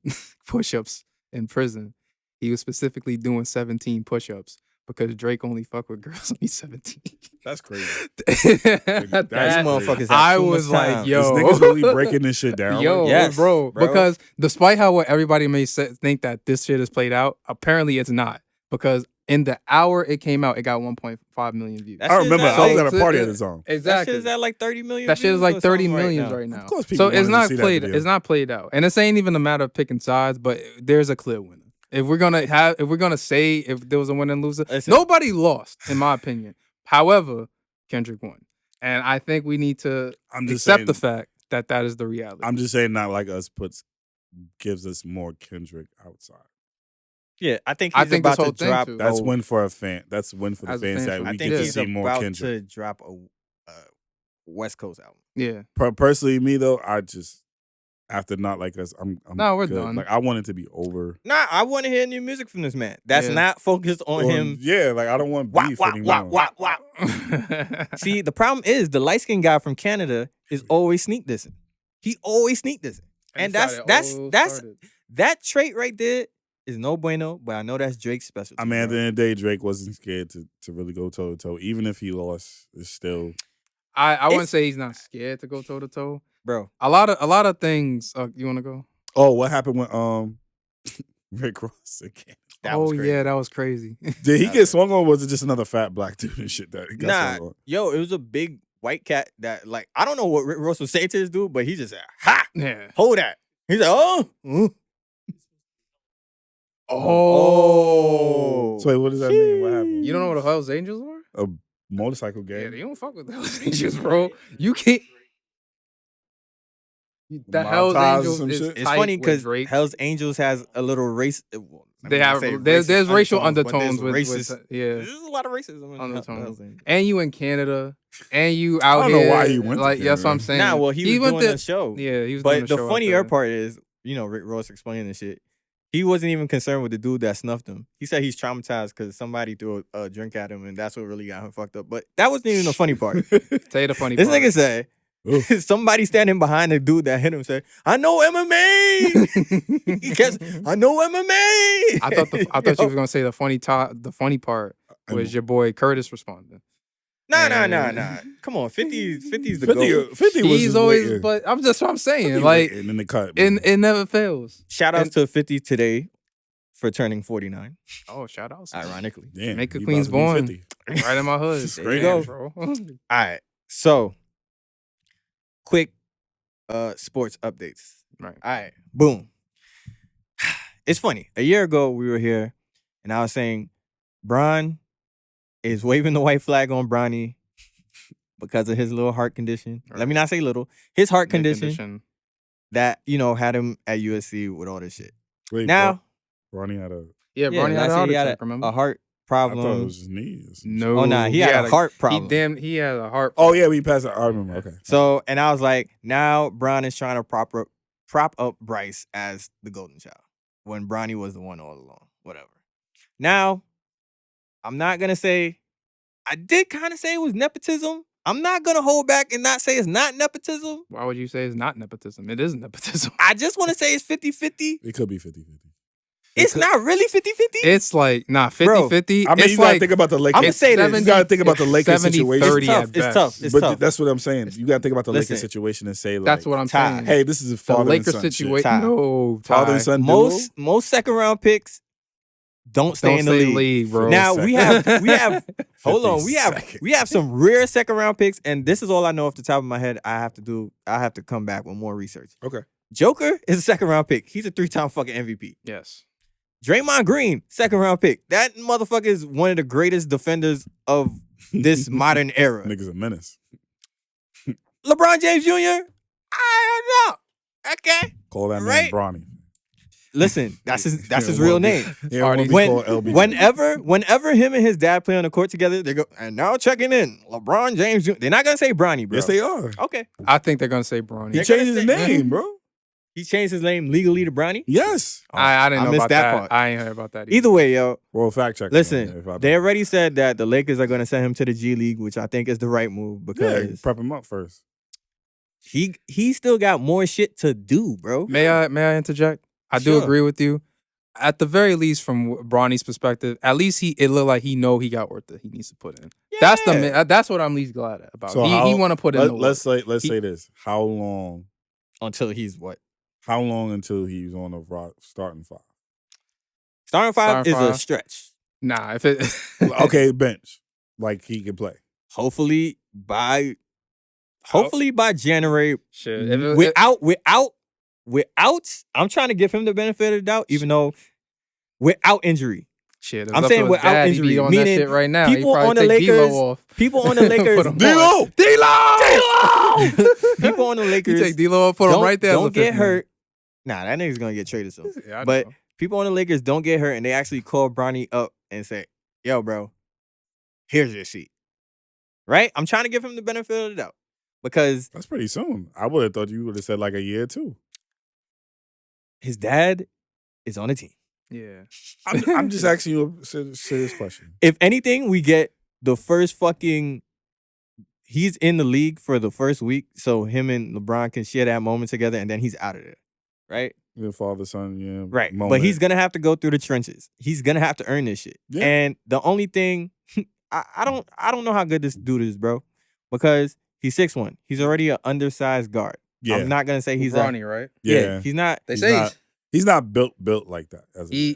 push-ups in prison, he was specifically doing 17 push-ups because Drake only fuck with girls when he's 17. That's crazy. These That- motherfuckers have I too was much like, time. yo. This nigga's really breaking this shit down. Yo, like, Yes, bro, bro. because despite how what everybody may think that this shit is played out, apparently it's not. Because in the hour it came out, it got 1.5 million views. That I shit's remember at I was like- at a party at the song. That Exactly. shit is at like 30 million. That shit is views like or 30 something millions now. right now. Of course people So it's wanted to not see that played. video. It's not played out, and this ain't even a matter of picking sides. But there's a clear winner. If we're gonna say if there was a winner and loser, Listen. nobody lost, in my opinion. However, Kendrick won, and I think we need to I'm just accept saying, the fact that that is the reality. I'm just saying, not like us gives us more Kendrick outside. Yeah, I think I he's think about this whole to thing drop. too. That's win for a fan. That's win for the As a fans fan that for we I me, think get to he's see more about Kendrick. to drop a West Coast album. Yeah, Personally, me though, I just after not like us, I'm No, we're good. done. Like I want it to be over. Nah, I want to hear new music from this man. That's Yeah. not focused on Or- him. Yeah, like I don't want Wah, beef wah, anymore. wah, wah, wah. See, the problem is the light skinned guy from Canada is always sneak dissing. He always sneak dissing. And that's that trait right there is no bueno, but I know that's Drake's specialty. I mean, at the bro. end of the day, Drake wasn't scared to really go toe to toe. Even if he lost, it's still I wouldn't It's- say he's not scared to go toe to toe. Bro. A lot of things. You want to go? Oh, what happened with Rick Ross again? That was crazy. yeah, that was crazy. Did he That get was- swung on? Or was it just another fat black dude and shit that he got Nah, swung on? yo, it was a big white cat that, like, I don't know what Rick Ross would say to this dude, but he just said, ha, Yeah. hold that. He's like, oh. Oh. So wait, what does that mean? What happened? You don't know what the Hells Angels are? A motorcycle Yeah, gang? you don't fuck with the Hells Angels, bro. You can't. The Hells Montage or Angels some is shit? It's tight funny with because Drake. Hell's Angels has a little race. Well, I They mean, I have say there's racist racial but undertones there's with racist. yeah. There's a lot of racism in Undertones. Hell's Angels. And you in Canada, and you out don't know here. why he went to like that's what I'm Canada. saying. Nah, well, he was went doing to- a show. Yeah, he was. doing But a the show out funnier there. part is, Rick Ross explaining this shit. He wasn't even concerned with the dude that snuffed him. He said he's traumatized because somebody threw a drink at him, and that's what really got him fucked up. But that wasn't even the funny part. Tell you the funny This part. nigga said, somebody standing behind the dude that hit him said, I know MMA. He kept, I know MMA. I thought you was gonna say the funny part was your boy Curtis responding. Nah. And- Come on, 50's the 50, GOAT. 50 was He's just always, waiting. but I'm just what I'm saying. 50 Like, waiting in the cut. it never fails. Shout outs to 50 today for turning 49, Oh, shout outs. ironically. Damn, Make a he Queens about to born. be 50. Right in my hood. There you Damn, go. bro. All right. So, quick sports updates. Right. All right. Boom. It's funny. A year ago, we were here, and I was saying, Bron is waving the white flag on Bronny because of his little heart condition. Let me not say little. His heart condition that, had him at USC with all this shit. Wait, Now, Ronnie had a. Yeah, Bronny had last a year heart he had attack, remember? a heart I thought it problem. was his knees. No. Oh, nah. He had a heart problem. He had a heart Oh yeah, we passed it. I remember. Okay. So, and I was like, now Bron is trying to prop up Bryce as the golden child when Bronny was the one all along. Whatever. Now, I'm not going to say, I did kind of say it was nepotism. I'm not going to hold back and not say it's not nepotism. Why would you say it's not nepotism? It is nepotism. I just want to say it's 50-50. It could be 50-50. It's not really 50-50. It's like, nah, Bro, 50-50. I mean, it's you gotta like, think about the Lakers. I'ma say this. You gotta think about the Lakers 70, situation. 30 It's tough. at It's best. tough. It's But tough. that's what I'm saying. You gotta think about the Lakers Listen, situation and say, like, That's what I'm Ty. saying. hey, this is a The father Lakers and son situation. Ty. No, Father Ty. and son duo? Most second round picks don't stay Don't in the stay league. league, bro. Now we have hold 50 on. We have some rare second round picks, and this is all I know off the top of my head. I have to come back with more research. Okay. Joker is a second round pick. He's a 3-time fucking MVP. Yes. Draymond Green, second round pick. That motherfucker is one of the greatest defenders of this modern era. Niggas a menace. LeBron James Jr. I don't know. Okay. Call that man Right? Bronny. Listen, that's his Yeah, real well, name. Yeah, want to be When- called LBJ. Whenever him and his dad play on the court together, they go, and now checking in, LeBron James Jr. They're not gonna say Bronny, bro. Yes, they are. Okay. I think they're gonna say Bronny. He They're changed gonna his say- name, bro. He changed his name legally to Bronny. Yes. I didn't I know missed about that that. part. I ain't heard about that Either way, yo, Well, fact check. listen, they already said that the Lakers are gonna send him to the G League, which I think is the right move Yeah, because prep him up first. he still got more shit to do, bro. May I interject? I do Sure. agree with you. At the very least, from Bronny's perspective, at least it looked like he got work that he needs to put in. Yeah. That's what I'm least glad about. So he want to put in. the work. Let's say He- say this. How long Until he's what? until he's on the starting five? Starting five Starting is a five. stretch. Nah, if it Okay, bench. Like he can play. Hopefully by January, shit. If it- without, I'm trying to give him the benefit of the doubt, even though without injury. shit. I'm saying without he be injury, on that meaning shit right now. people he probably on the take D'Lo Lakers- off. People on the Lakers, Put him on. people on the You Lakers take D'Lo off, put him right there. as a don't fifth get man. hurt. Nah, that nigga's gonna get traded soon. Yeah, I But know. people on the Lakers don't get hurt, and they actually call Bronny up and say, "Yo, bro, here's your seat." Right? I'm trying to give him the benefit of the doubt because That's pretty soon. I would have thought you would have said like a year or two. his dad is on the team. Yeah. I'm just asking you a serious question. If anything, we get the first fucking. He's in the league for the first week, so him and LeBron can share that moment together, and then he's out of there, right? Your father, son, yeah. Right. But moment. he's gonna have to go through the trenches. He's gonna have to earn this shit. Yeah. And the only thing, I don't know how good this dude is, bro, because he's 6'1". He's already an undersized guard. Yeah. I'm not gonna say he's Bronny, right? Yeah. He's not. They He's say He's not built like that. As a he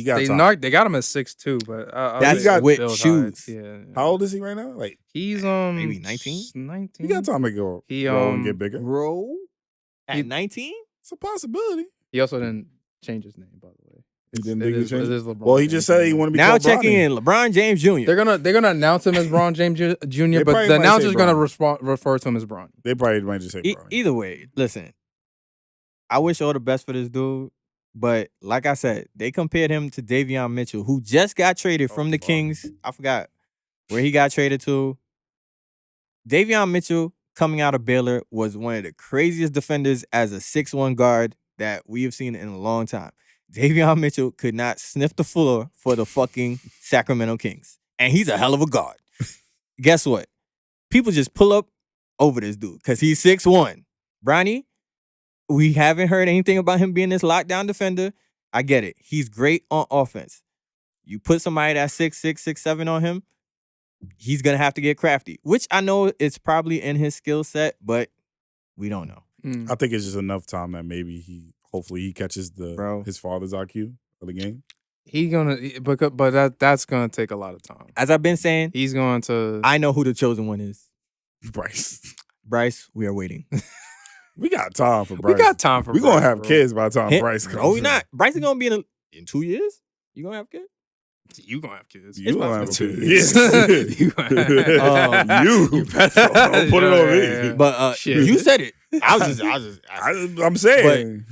got top. they got him at 6'2", but That's say with build shoes. height. Yeah. How old is he right now? Like He's Maybe 19? 19. he got time to go. He, grow and get bigger. Bro, He- at 19. It's a possibility. He also didn't change his name, by the way. He didn't It think he is- changed it it? is LeBron Well, he James just said he Jr. want to be Now called checking Bronny. in, LeBron James Jr. They're gonna announce him as Bron James Jr., They but probably the might announcer's say gonna Bronny. refer to him as Bronny. They probably might just say Bronny. Either way, listen. I wish all the best for this dude, but like I said, they compared him to Davion Mitchell, who just got traded from the wow. Kings. I forgot where he got traded to. Davion Mitchell, coming out of Baylor, was one of the craziest defenders as a 6'1" guard that we have seen in a long time. Davion Mitchell could not sniff the floor for the fucking Sacramento Kings. And he's a hell of a guard. Guess what? People just pull up over this dude because he's 6'1". Bronny, we haven't heard anything about him being this lockdown defender. I get it. He's great on offense. You put somebody that's 6'6", 6'7" on him, he's going to have to get crafty, which I know it's probably in his skill set, but we don't know. Mm. I think it's just enough time that maybe hopefully he catches Bro. his father's IQ of the game. He gonna, but that's gonna take a lot of time. As I've been saying, He's going to. I know who the chosen one is. Bryce. Bryce, we are waiting. We got time for Bryce. we got time for. We're going to Bryce, have bro. kids by the time Bryce comes. No, we in. not. Bryce is going to be in 2 years. You going to have kids? You gonna have kids? You gonna have possible. kids. Yes. You gonna have- You better- Don't put it on me. Yeah. But Shit. you said it. I was just I'm saying.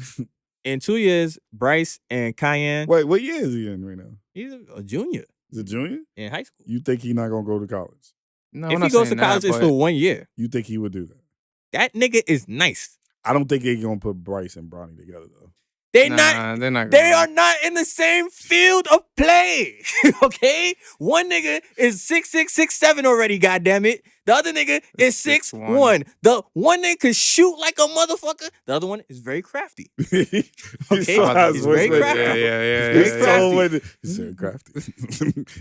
in 2 years, Bryce and Cayenne, Wait, what year is he in right now? he's a junior Is it junior? in high school. You think he's not gonna go to college? No, If I'm he not goes to saying college, that, it's but for 1 year. You think he would do that? That nigga is nice. I don't think they're gonna put Bryce and Bronny together though. They're nah, not. They're not. They gonna- are not in the same field of play. Okay? One nigga is 6'6", 6'7" already, goddammit. The other nigga is 6'1". The one nigga could shoot like a motherfucker. The other one is very crafty. Okay, He's very crafty. Yeah. He's very crafty.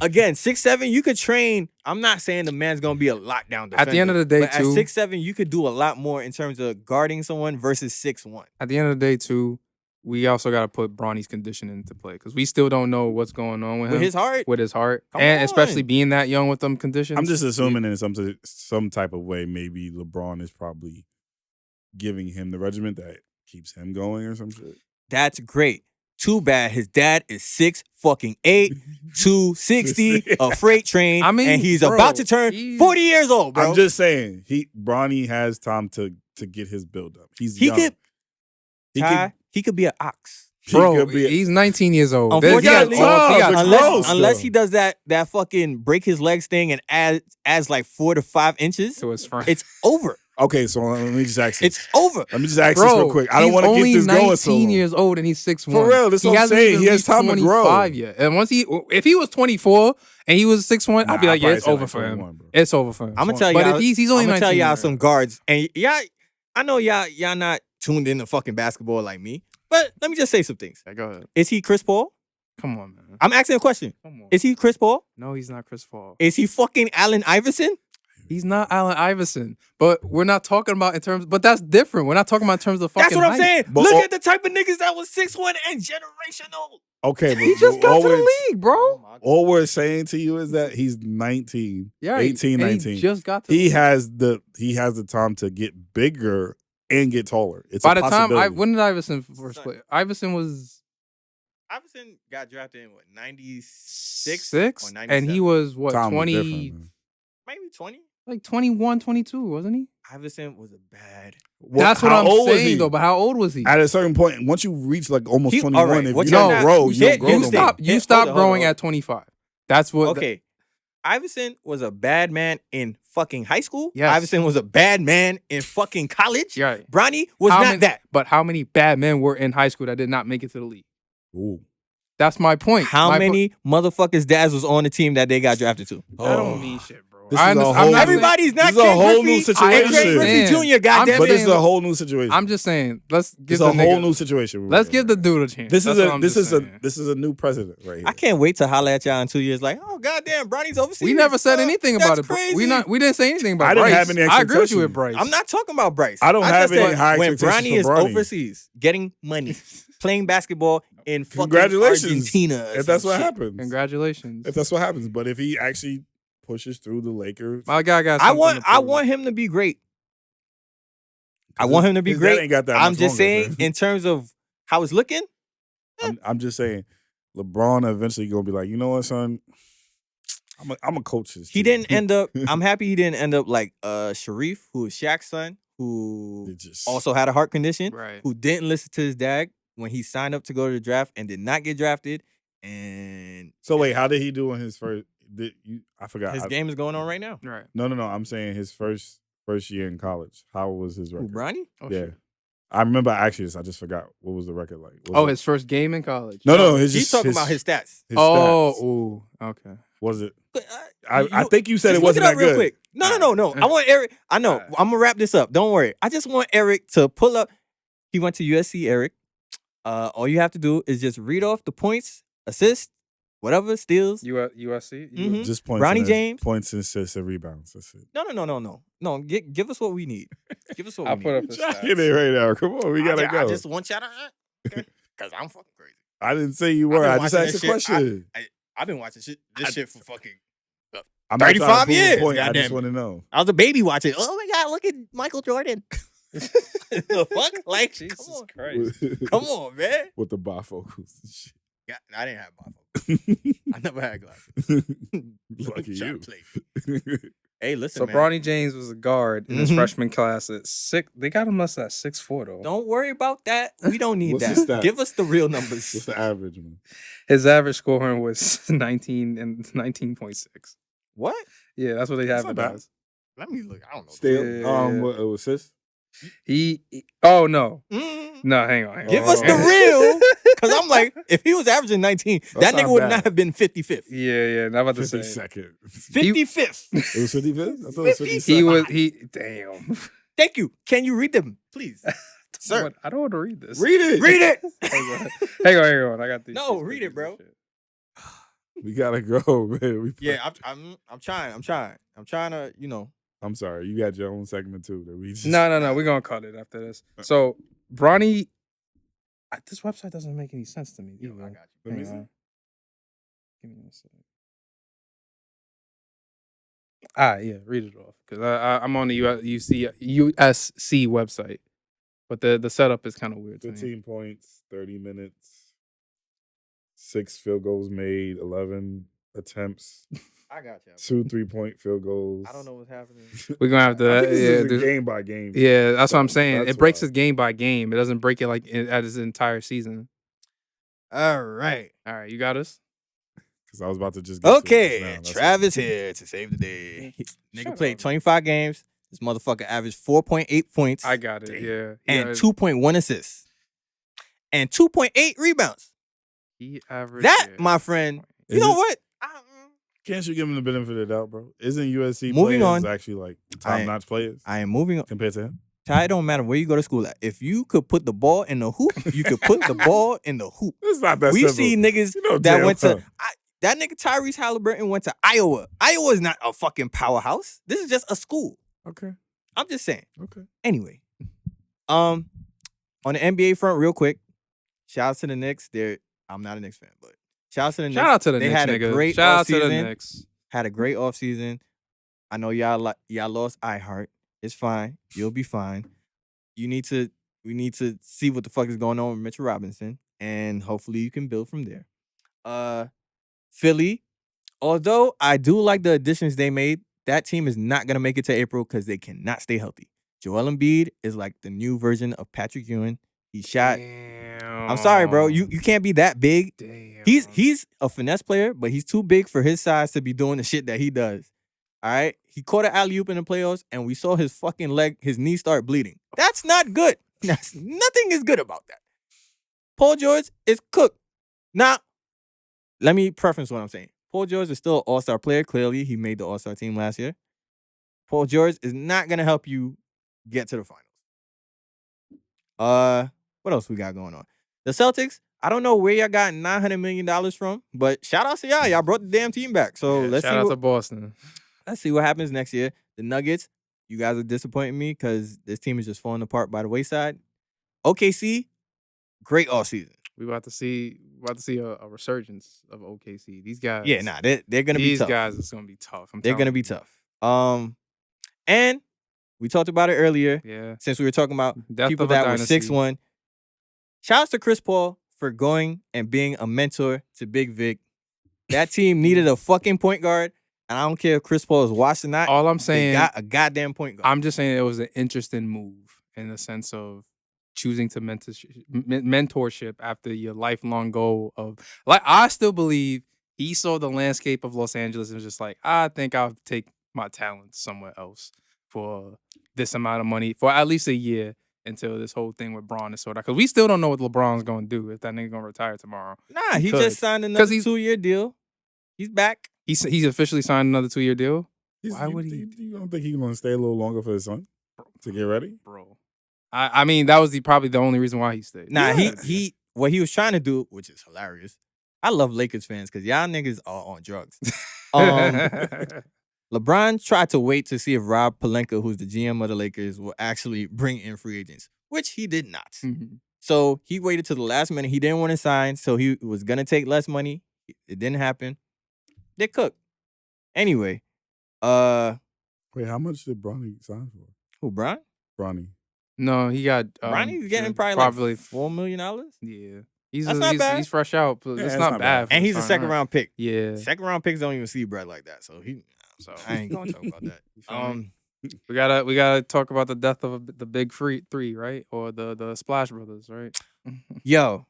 Again, 6'7", you could train. I'm not saying the man's gonna be a lockdown defender. At the end of the day, but too. at 6'7", you could do a lot more in terms of guarding someone versus 6'1". At the end of the day, too, we also got to put Bronny's condition into play because we still don't know what's going on with him. With his heart. Come and on. especially being that young with them conditions. I'm just assuming in some type of way, maybe LeBron is probably giving him the regimen that keeps him going or some shit. That's great. Too bad his dad is 6'8", 260, a freight train, I mean, and he's bro, about to turn 40 years old, bro. I'm just saying, Bronny has time to get his build up. He's young. He could be an ox. Bro, he's 19 years old. Unfortunately, gross, unless though. he does that fucking break his legs thing and adds like 4 to 5 inches, to his friend. it's over. Okay, so let me just ask you. It's over. Let me just ask this real quick. I don't want to get this going so long. He's only 19 years old and he's 6'1". For real, that's what I'm saying. He has time to grow. Yet. And if he was 24 and he was 6'1", I'd be like, yeah, it's over for him. Bro. It's over for him. I'm gonna tell but y'all. if he's only 19. I'm gonna tell y'all years some guards, and I know y'all not tuned into fucking basketball like me, but let me just say some things. Yeah, go ahead. Is he Chris Paul? Come on, man. I'm asking a question. Come on. Is he Chris Paul? No, he's not Chris Paul. Is he fucking Allen Iverson? He's not Allen Iverson. But we're not talking about in terms. But that's different. We're not talking about in terms of fucking. That's what I'm height. saying. But Look at the type of niggas that was 6'1" and generational. Okay, but He just got to the league, bro. All we're saying to you is that he's 19, Yeah, 18, and 19. He just got to. He has the time to get bigger and get taller. It's By a the time possibility. when did Iverson first play? Iverson got drafted in what, 96 6, or 97? and he was what, Time was 20, different, man. maybe 20. like 21, 22, wasn't he? Iverson was a bad. That's what how I'm old was he? saying though. But how old was he? At a certain point, once you reach like almost He- 21, alright, if what you y'all don't not- grow, you Here- don't grow. here's no the more. thing. You stop hold on, growing hold on. at 25. That's what. Okay. Iverson was a bad man in fucking high school. Yes. Iverson was a bad man in fucking college. Right. Bronny was How not many- that. But how many bad men were in high school that did not make it to the league? Ooh. That's my point. How My many motherfuckers' dads was on the team that they got drafted to? That don't mean shit, bro. This is a whole- I'm not Everybody's not This is a Ken whole new Griffey situation. and Ken Griffey Man, Jr. Goddamn But it. this is a whole new situation. I'm just saying. Let's give It's the a whole nigga- new situation. Let's give the dude a chance. This That's is what I'm just saying. this is a new president right here. I can't wait to holler at y'all in 2 years. Like, oh goddamn, Bronny's overseas. We never said anything about That's it. Crazy. We didn't say anything about I didn't Bryce. have any I agree with you expectations. with Bryce. I'm not talking about Bryce. I don't have just any said high when expectations Bronny is for Bronny. overseas getting money, playing basketball in fucking Congratulations. Argentina. or If that's some what shit. happens. Congratulations. If that's what happens. But if he actually pushes through the Lakers. My guy got. I something want to prove. him to be great. I want him to be his dad great. ain't got that I'm much just longer, saying, man. in terms of how it's looking, I'm just saying, LeBron eventually gonna be like, you know what, son? I'm a coach this he team. didn't end up. I'm happy he didn't end up like Sharif, who is Shaq's son, who It just- also had a heart condition, Right. who didn't listen to his dad when he signed up to go to the draft and did not get drafted. And So wait, how did he do in his first? I forgot. his game is going on right now. Right. No. I'm saying his first year in college. How was his Who, record? Bronny? Oh, yeah, shit. I remember actually this. I just forgot what was the record like. Was Oh, it- his first game in college. no. He's talking about his stats. his Oh, stats. ooh, okay. Was it? But, I think you said just it wasn't look it that up real good. quick. No. I want Eric. I know. Alright. I'm gonna wrap this up. Don't worry. I just want Eric to pull up. He went to USC, Eric. All you have to do is just read off the points, assists, whatever, steals. USC. Mhm. Just points. Bronny and James? points and assists and rebounds. That's it. No. Give us what we need. Give us what I'll we put need. up the Get stats. it right now. Come on, we gotta I go. just want y'all to, because I'm fucking crazy. I didn't say you I've were. been I just watching asked that a shit. question. I've been watching this shit for fucking. I'm not trying to 35 prove a years, point, I goddamn just it. want to know. I was a baby watching. Oh my god, look at Michael Jordan. The fuck? Like, Jesus come on. Christ. Come on, man. With the bifocals and shit. Yeah, I didn't have bifocals. I never had glasses. Lucky Try to you. play. Hey, listen, So man. Bronny James was a guard in his Mhm. freshman class at 6. They got him us at 6'4" though. Don't worry about that. We don't need What's that. his stats? Give us the real numbers. What's the average, man? His average scoring was 19.6. What? Yeah, that's what they That's have not it bad. as. Let me look. I don't know. Still, Yeah. what assists? Oh no. Mm. No, hang on. Give us the real, Because I'm like, if he was averaging 19, That's that not nigga would bad. not have been 55th. Yeah, I'm about to say. 52nd. 55th. It was 55th? I thought it was 52nd. He was damn. Thank you. Can you read them, please? Sir. I don't want to read this. Read it. Read it. Hang on. I got these. No, these read it, pictures bro. and shit. We gotta go, man. Yeah, I'm trying. I'm trying to, I'm sorry. You got your own segment too. That we just... No. We're gonna cut it after this. So Bronny, this website doesn't make any sense to me. Yo, either. I got you. Let me Hang see. on. Give me a second. Yeah, read it off because I'm on the USC website, but the setup is kind of weird to me. 15 points, 30 minutes, 6 field goals made, 11 attempts, I got you. 2 3-point field goals. I don't know what's happening. We're gonna have to. I think this is a there's- game by game. Yeah, that's what I'm saying. That's It breaks why. it game by game. It doesn't break it like at his entire season. All right. All right, you got us. Because I was about to just get to it just now. Okay, That's Travis here to save the day. Nigga Shut played up. 25 games. This motherfucker averaged 4.8 points I got it. Damn. Yeah, and 2.1 assists and 2.8 rebounds. He averaged That, my friend, you Is know it- what? Can't you give him the benefit of the doubt, bro? Isn't USC Moving players on. actually like top-notch players I am moving on. compared to him? Ty, it don't matter where you go to school at. If you could put the ball in the hoop, you could put the ball in the hoop. It's not that We simple. see niggas You know that damn went to well. that nigga Tyrese Halliburton went to Iowa. Iowa is not a fucking powerhouse. This is just a school. Okay. I'm just saying. Okay. Anyway, on the NBA front, real quick, shout out to the Knicks. I'm not a Knicks fan, but shout out to the Knicks. Shout out to the They Knicks, had a nigga. great Shout out to the offseason. Knicks. Had a great offseason. I know y'all lost iHeart. It's fine. You'll be fine. We need to see what the fuck is going on with Mitchell Robinson, and hopefully you can build from there. Philly, although I do like the additions they made, that team is not gonna make it to April because they cannot stay healthy. Joel Embiid is like the new version of Patrick Ewing. He shot. I'm sorry, bro. You can't be that big. Damn. He's a finesse player, but he's too big for his size to be doing the shit that he does. All right? He caught an alley-oop in the playoffs, and we saw his fucking leg, his knee start bleeding. That's not good. Nothing is good about that. Paul George is cooked. Now, let me preference what I'm saying. Paul George is still an all-star player. Clearly, he made the all-star team last year. Paul George is not going to help you get to the finals. What else we got going on? The Celtics, I don't know where y'all got $900 million from, but shout out to y'all. Y'all brought the damn team back. So let's shout see out what, to Boston. let's see what happens next year. The Nuggets, you guys are disappointing me because this team is just falling apart by the wayside. OKC, great offseason. We about to see a resurgence of OKC. These guys. Yeah, nah, they're gonna be These tough. guys is gonna be tough. They're gonna be tough. And we talked about it earlier. Yeah. Since we were talking about Death people of a that were dynasty. 6'1". Shout out to Chris Paul for going and being a mentor to Big Vic. That team needed a fucking point guard, and I don't care if Chris Paul is washed or not. All I'm They saying, got a goddamn point guard. I'm just saying it was an interesting move in the sense of choosing to mentorship after your lifelong goal of like. I still believe he saw the landscape of Los Angeles and was just like, I think I'll take my talents somewhere else for this amount of money for at least a year until this whole thing with Braun is sorted out. Because we still don't know what LeBron's going to do if that nigga going to retire tomorrow. Nah, he could. just signed another he's- 2-year deal. He's back. He's officially signed another 2-year deal. He's- Why would he? You don't think he's going to stay a little longer for his son to get ready? Bro. I mean, that was probably the only reason why he stayed. Nah, Yeah. he what he was trying to do, which is hilarious. I love Lakers fans because y'all niggas are on drugs. LeBron tried to wait to see if Rob Pelinka, who's the GM of the Lakers, will actually bring in free agents, which he did not. Mhm. So he waited to the last minute. He didn't want to sign, so he was gonna take less money. It didn't happen. They cooked. Anyway, Wait, how much did Bronny sign for? who, Bron? Bronny. No, he got. Bronny's getting probably like $4 million, Yeah, he's That's not bad. he's fresh out. But Yeah, it's it's not not bad. bad. for and the he's a sign, second right? round pick. Yeah. Second round picks don't even see bread like that, so So I ain't gonna talk about that. You feel me? we gotta talk about the death of the big three, right? Or the Splash Brothers, right? Yo,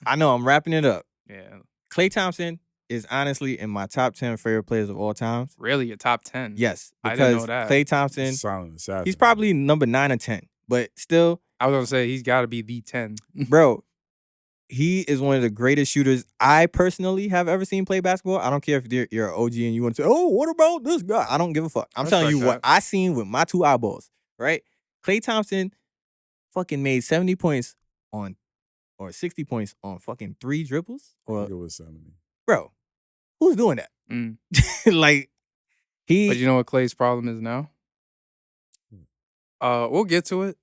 I know I'm wrapping it up. Yeah, Klay Thompson is honestly in my top 10 favorite players of all time. really, your top 10. Yes, I because didn't know that. Klay Thompson, Silent assassin. he's probably number 9 or 10, but still, I was gonna say he's got to be the 10. bro, he is one of the greatest shooters I personally have ever seen play basketball. I don't care if you're an OG and you want to say, oh, what about this guy? I don't give a fuck. I'm telling you what I seen with my 2 eyeballs, right? Klay Thompson fucking made 70 points on, or 60 points on fucking 3 dribbles. I Or, think it was 70. bro, who's doing that? Mm. Like, But you know what Clay's problem is now? We'll get to it.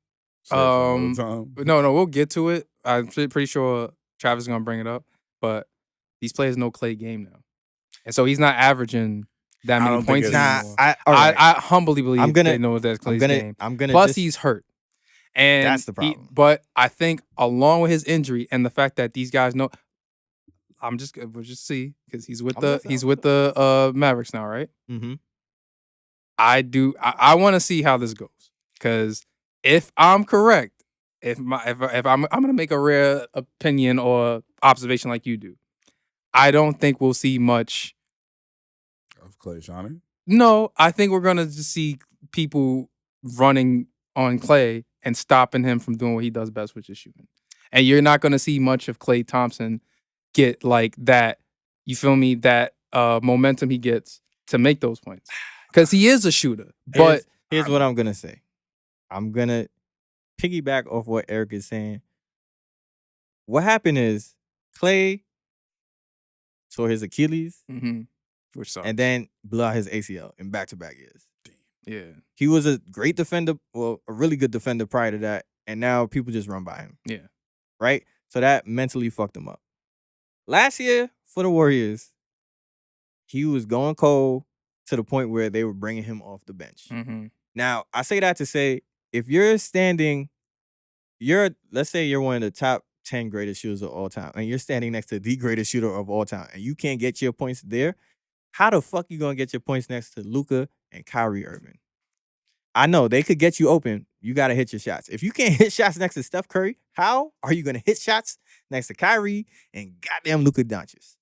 Say it for another time. No, we'll get to it. I'm pretty sure Travis is gonna bring it up, but these players know Clay game now, and so he's not averaging that I many don't think points it's- anymore. I I humbly believe I'm gonna- they know that's Clay's game. I'm gonna Plus, dis- he's hurt, and That's the problem. but I think along with his injury and the fact that these guys know, we'll just see because he's with the Mavericks now, right? Mm-hmm. I want to see how this goes because if I'm correct, if I'm gonna make a rare opinion or observation like you do, I don't think we'll see much Of Clay Shawnee? No, I think we're gonna just see people running on Clay and stopping him from doing what he does best, which is shooting. And you're not gonna see much of Klay Thompson get like that. You feel me? That momentum he gets to make those points because he is a shooter. But here's what I'm gonna say. I'm gonna piggyback off what Eric is saying. What happened is Clay tore his Achilles which sucks. and then blew out his ACL in back-to-back years. Yeah, He was a great defender, well, a really good defender prior to that, and now people just run by him. yeah. Right? So that mentally fucked him up. Last year for the Warriors, he was going cold to the point where they were bringing him off the bench. Mm-hmm. Now, I say that to say, if let's say you're one of the top 10 greatest shooters of all time, and you're standing next to the greatest shooter of all time, and you can't get your points there, how the fuck you gonna get your points next to Luka and Kyrie Irving? I know they could get you open. You gotta hit your shots. If you can't hit shots next to Steph Curry, how are you gonna hit shots next to Kyrie and goddamn Luka Doncic?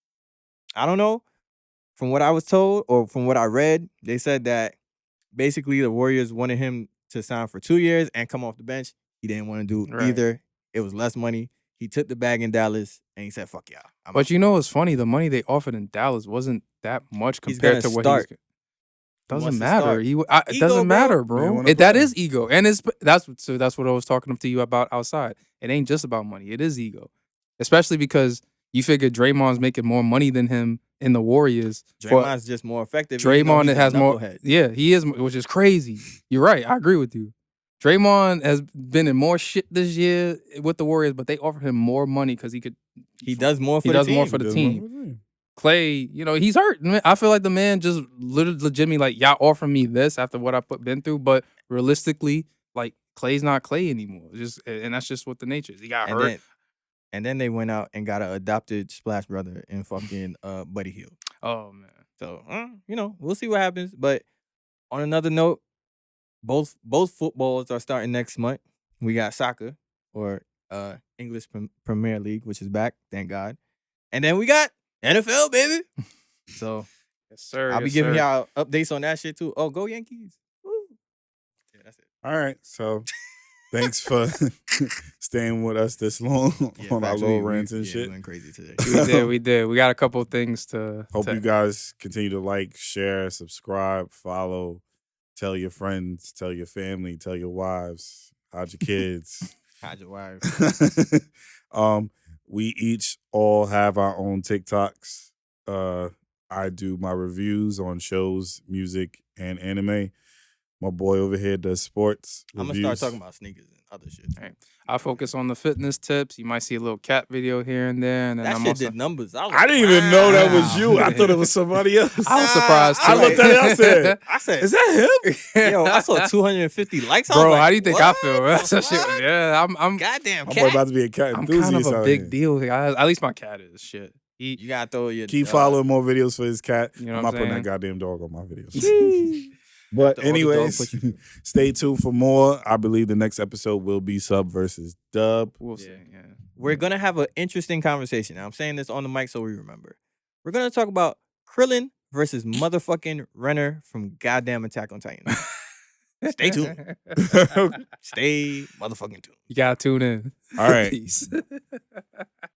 I don't know. From what I was told or from what I read, they said that basically the Warriors wanted him to sign for 2 years and come off the bench. He didn't want to do either. It was less money. He took the bag in Dallas and he said, fuck y'all. But you know what's funny? The money they offered in Dallas wasn't that much compared to what start. he's. Doesn't wants to matter. start. It Ego, doesn't bro. matter, They bro. wanna That play. is ego, and that's what I was talking to you about outside. It ain't just about money. It is ego, especially because you figure Draymond's making more money than him in the Warriors. Draymond's just more effective. even though Draymond he's a has more. knucklehead. Yeah, he is, which is crazy. You're right. I agree with you. Draymond has been in more shit this year with the Warriors, but they offer him more money because he could. He does more for He the does team. more for the team. Clay, he's hurt. I feel like the man just legitimately like, y'all offer me this after what I been through, but realistically, like Clay's not Clay anymore. And that's just what the nature is. He got hurt. And then they went out and got an adopted splash brother in fucking Buddy Hield. Oh man. So we'll see what happens. But on another note, both footballs are starting next month. We got soccer or English Premier League, which is back, thank God. And then we got NFL, baby. So Yes, sir. I'll be giving y'all updates on that shit too. Oh, go Yankees. Woo. Yeah, that's it. All right. So thanks for staying with us this long on our little rants and shit. We went crazy today. We did. We got a couple of things to. Hope you guys continue to like, share, subscribe, follow, tell your friends, tell your family, tell your wives, hide your kids. Hide your wife. We each all have our own TikToks. I do my reviews on shows, music, and anime. My boy over here does sports. I'm gonna start talking about sneakers and other shit. Right. I focus on the fitness tips. You might see a little cat video here and there. And then That I'm shit also, did numbers. I didn't even know that was Wow. you. I thought it was somebody else. I was surprised too. I looked at it. I I said, Is that him? yo, I saw 250 likes. I was Bro, like, how do you think what I feel? the That's that shit. fuck? Yeah, I'm Goddamn My boy cat. about to be a cat I'm enthusiast kind of a out big here. deal. Guys. At least my cat is shit. You gotta throw your Keep following more videos for his cat. You know I'm what not I'm putting saying? that goddamn dog on my videos. But The older dog anyways, put you- stay tuned for more. I believe the next episode will be sub versus dub. We'll see. Yeah. Yeah. We're gonna have an interesting conversation. Now, I'm saying this on the mic so we remember. We're gonna talk about Krillin versus motherfucking Renner from goddamn Attack on Titan. Stay tuned. Stay motherfucking tuned. You gotta tune in. All right. Peace.